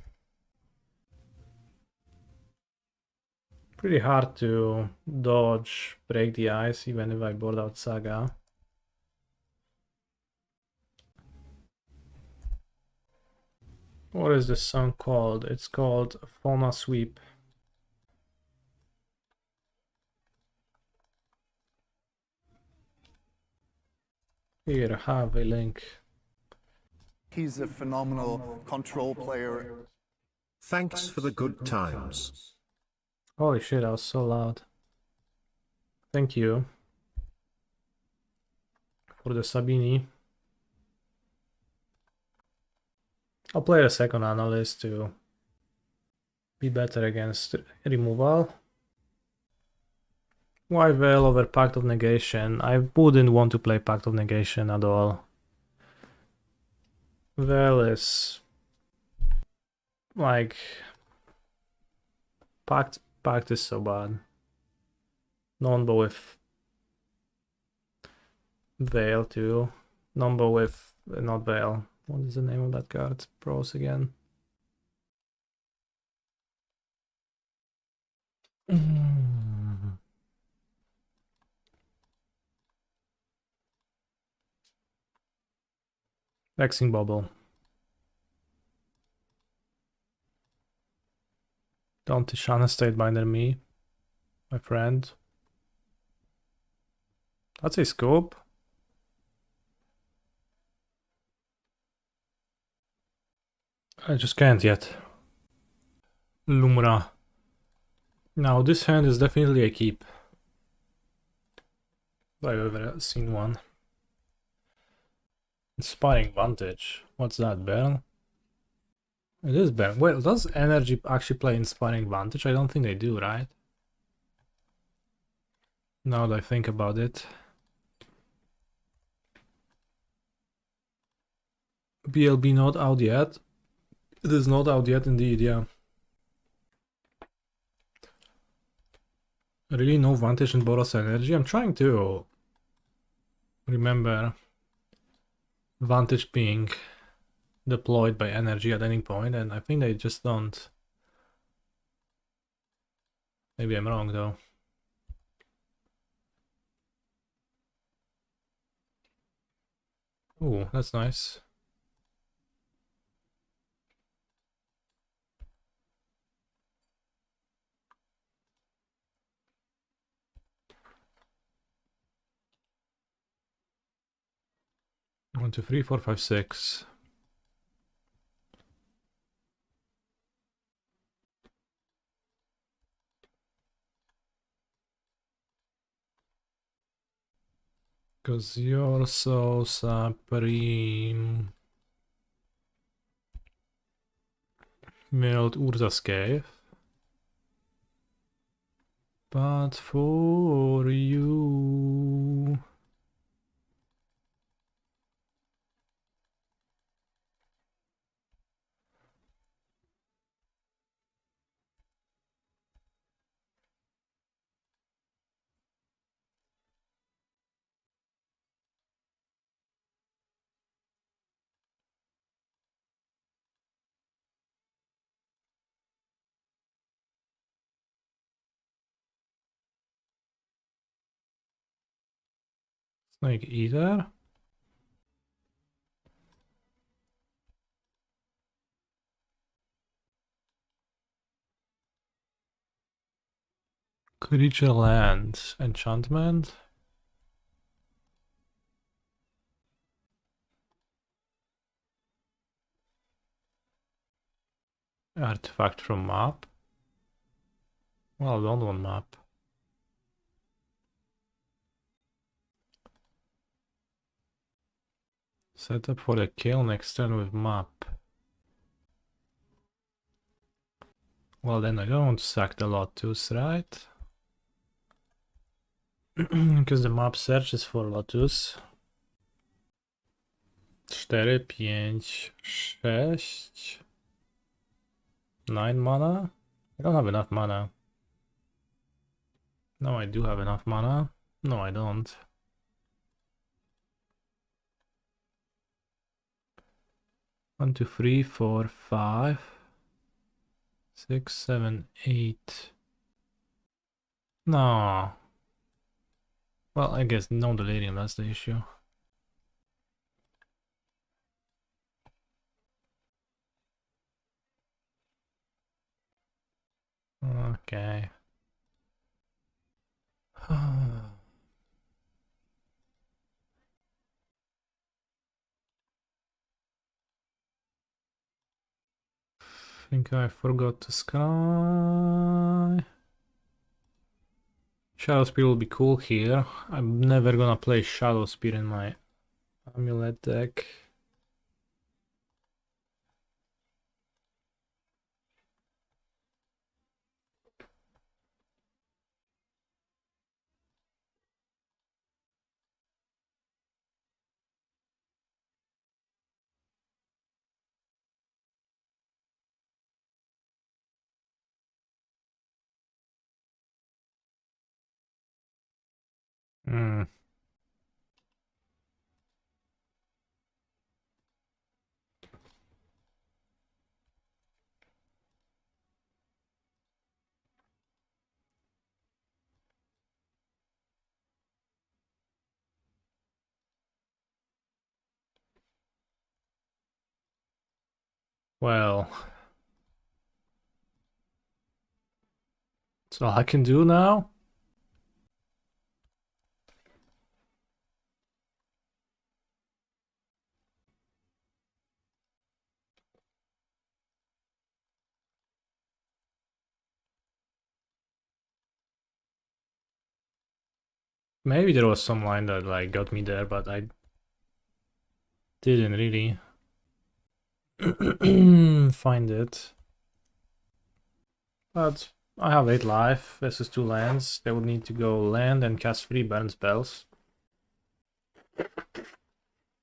Pretty hard to dodge Break the Ice even if I board out Saga. What is this song called? It's called Fauna Sweep. Here, have a link. He's a phenomenal control player. Thanks for the good times. Holy shit, that was so loud. Thank you for the Sabini. I'll play a second analyst to be better against removal. Why Veil over Pact of Negation? I wouldn't want to play Pact of Negation at all. Veil is like Pact is so bad. Nombo with Veil too. Nombo with not Veil. What is the name of that card? Pros again. Vexing Bauble. Don't Tishana Statebinder me, my friend. That's a scope. I just can't yet. Lumra. Now this hand is definitely a keep. I've ever seen one. Inspiring Vantage. What's that, Baron? It is Baron. Wait, does Energy actually play Inspiring Vantage? I don't think they do, right? Now that I think about it. BLB not out yet. It is not out yet indeed, yeah. Really no Vantage in Boros Energy? I'm trying to remember Vantage being deployed by Energy at any point, and I think they just don't. Maybe I'm wrong though. Ooh, that's nice. One, two, three, four, five, six. Cause you're so supreme. Milled Urza's Cave. But for you. Snake Eater? Creature lands. Enchantment? Artifact from map? Well, I don't want map. Set up for the kill next turn with map. Well, then I don't want to sack the Lotus, right? Because the map searches for Lotus. 4, 5, 6. 9 mana? I don't have enough mana. No, I do have enough mana. No, I don't. One, two, three, four, 5, 6, 7, 8. No. Well, I guess no delirium, that's the issue. Okay. Think I forgot to sky. Shadow Spear will be cool here. I'm never gonna play Shadow Spear in my Amulet deck. Hmm. Well, that's all I can do now. Maybe there was some line that like got me there, but I didn't really find it. But I have 8 life versus 2 lands. They would need to go land and cast 3 burn spells.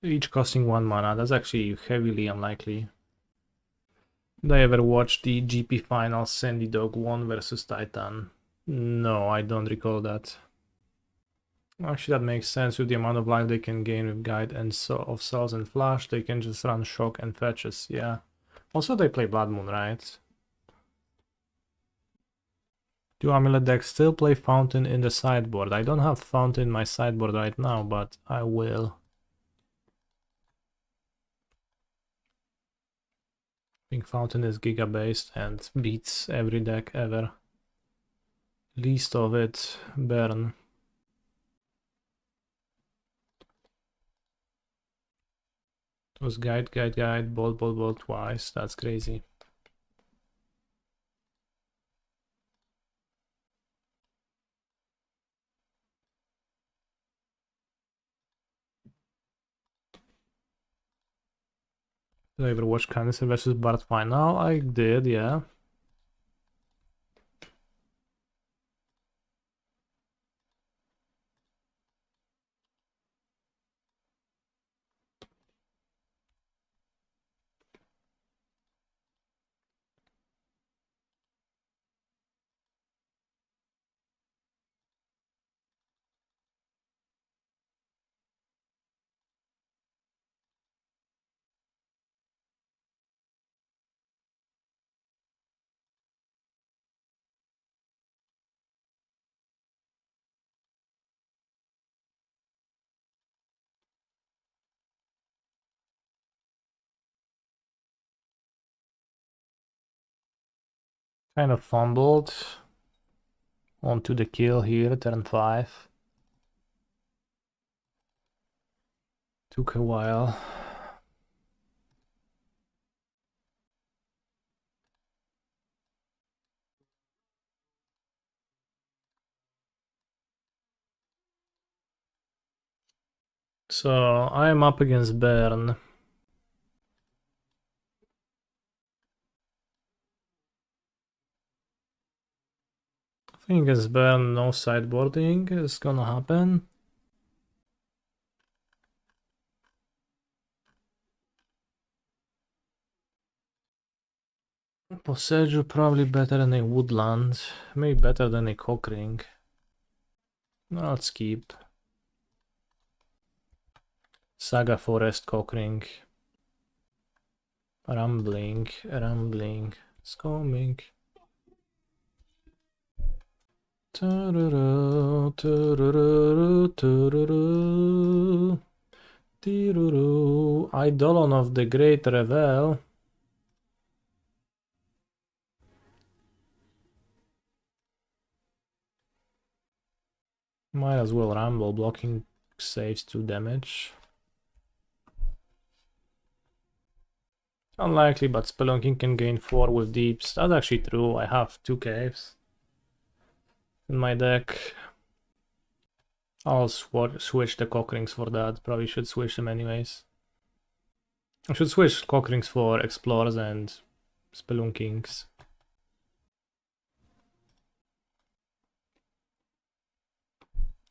Each costing 1 mana. That's actually heavily unlikely. Did I ever watch the GP finals Sandy Dog 1 versus Titan? No, I don't recall that. Actually, that makes sense with the amount of life they can gain with Guide and of Souls and Flash. They can just run Shock and Fetches, yeah. Also, they play Blood Moon, right? Do Amulet decks still play Fountain in the sideboard? I don't have Fountain in my sideboard right now, but I will. I think Fountain is Giga based and beats every deck ever. Least of it, Burn. It was Guide, Bolt, Bolt, Bolt twice. That's crazy. Did I ever watch Candice versus Bart final? I did, yeah. Kind of fumbled onto the kill here, turn 5. Took a while. So I am up against Bern. I think against Bern no sideboarding is gonna happen. Boseiju probably better than a Woodland, maybe better than a Cockring. Let's keep. Saga Forest Cockring. Rumbling, it's coming. Tururu, tururu, tururu, tiruru. Eidolon of the Great Revel. Might as well Rumble, blocking saves 2 damage. Unlikely, but Spelunking can gain 4 with deeps. That's actually true. I have 2 caves in my deck. I'll switch the Cockrings for that. Probably should switch them anyways. I should switch Cockrings for Explorers and Spelunkings.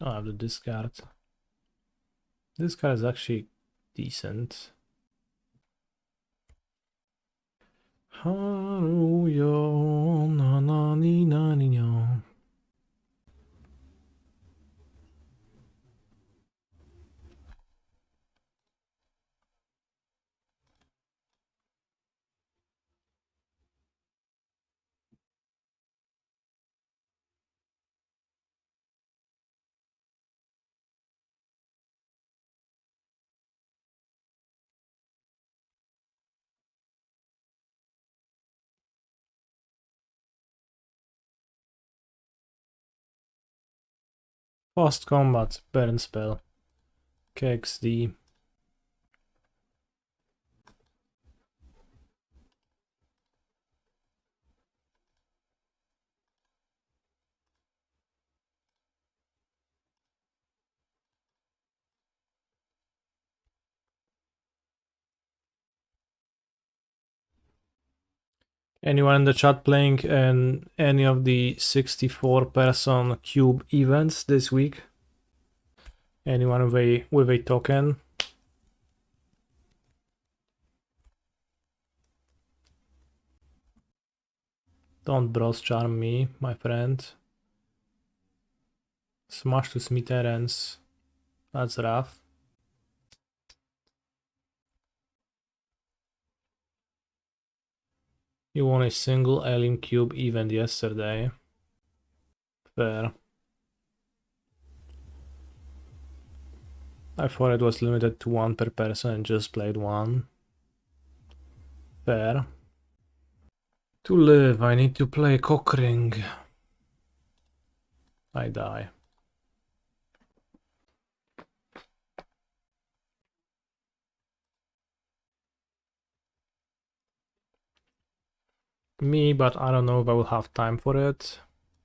Oh, I have the discard. This card is actually decent. Haruyo na na ni na ni no. Fast combat, burn spell. KXD. Anyone in the chat playing in any of the 64-person cube events this week? Anyone with a token? Don't bros charm me, my friend. Smash to smithereens. That's rough. You won a single Alien Cube event yesterday. Fair. I thought it was limited to 1 per person and just played 1. Fair. To live, I need to play Cockring. I die. Me, but I don't know if I will have time for it.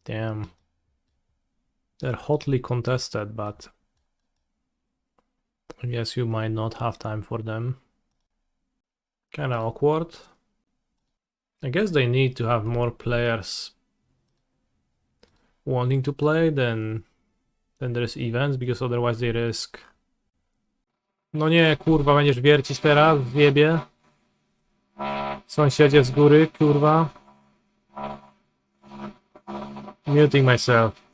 Damn. They're hotly contested, but I guess you might not have time for them. Kinda awkward. I guess they need to have more players wanting to play than there's events, because otherwise they risk. No nie, kurwa, będziesz wiercić teraz w wiebie? Sąsiedzie z góry, kurwa. Muting myself.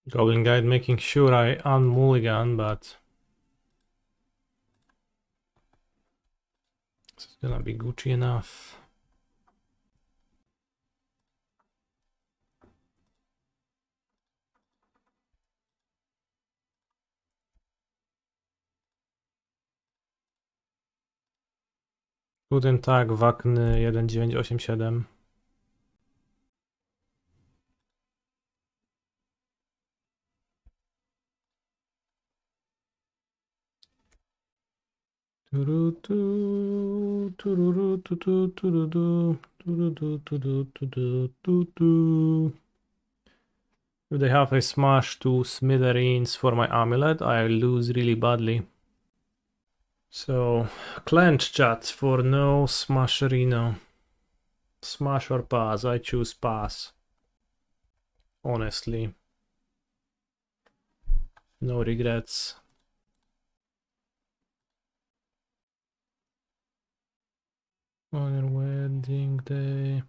Goblin Guide making sure I unmulligan, but it's gonna be Gucci enough. Guten Tag, Wakny 1987. If they have a smash to smithereens for my amulet, I lose really badly. So, clench chat for no smasherino. Smash or pass? I choose pass. Honestly. No regrets. On your wedding day.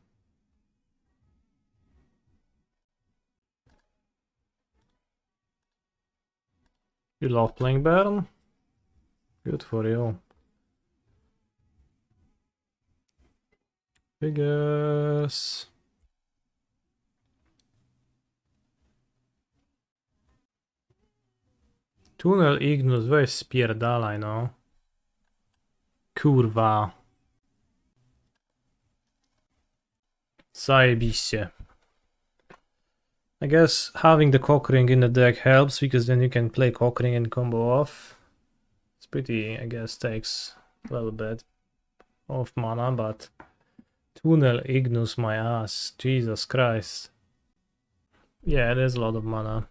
You love playing Baron? Good for you. Figures. Tunel Ignus, weź spierdalaj, no. Kurwa. Zajebiście. I guess having the Cockring in the deck helps, because then you can play Cockring and combo off. It's pretty, I guess, takes a little bit of mana, but Tunel Ignus, my ass. Jesus Christ. Yeah, it is a lot of mana.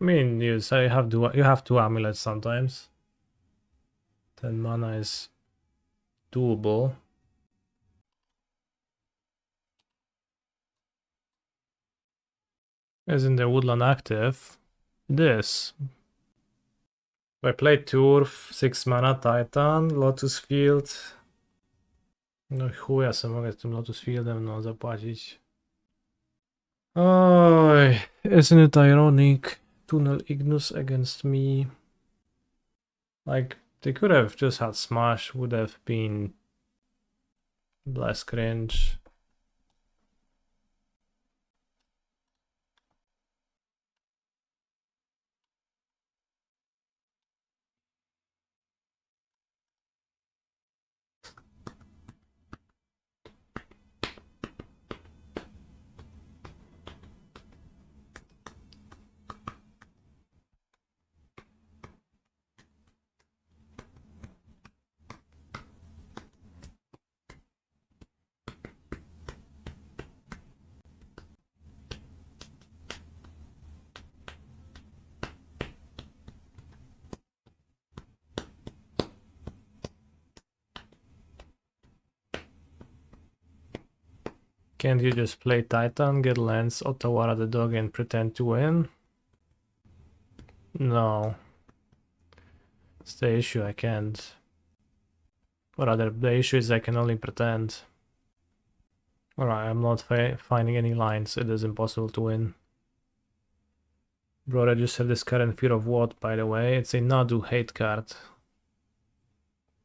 I mean, you have two amulets sometimes. 10 mana is doable. Isn't the Woodland active? This. I played Turf, 6 mana, Titan, Lotus Field. No chuja se mogę z tym Lotus Fieldem no zapłacić. Oj, isn't it ironic? Tunnel Ignus against me. Like, they could have just had Smash, would have been less cringe. Can't you just play Titan, get lands, Otawara the dog and pretend to win? No. It's the issue, I can't. Or rather, the issue is I can only pretend. Alright, I'm not finding any lines, it is impossible to win. Bro, I just have this current Fear of What, by the way. It's a Nadu hate card.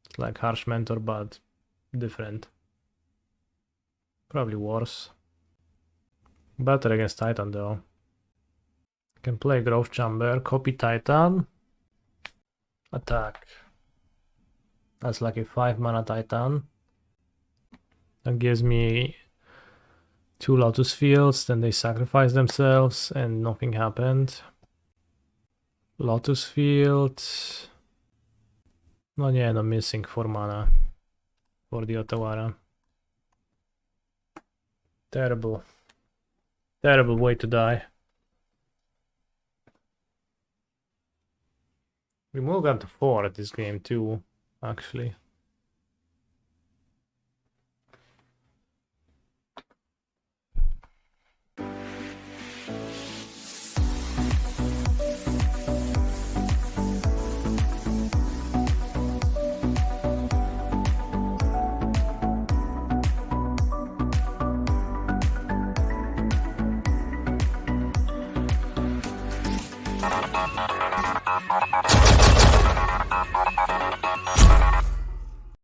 It's like Harsh Mentor, but different. Probably worse. Better against Titan though. Can play Growth Chamber, copy Titan, attack. That's like a 5 mana Titan. That gives me 2 Lotus Fields, then they sacrifice themselves and nothing happened. Lotus Field. No nie, no missing 4 mana for the Otawara. Terrible. Terrible way to die. We moved on to 4 at this game too, actually.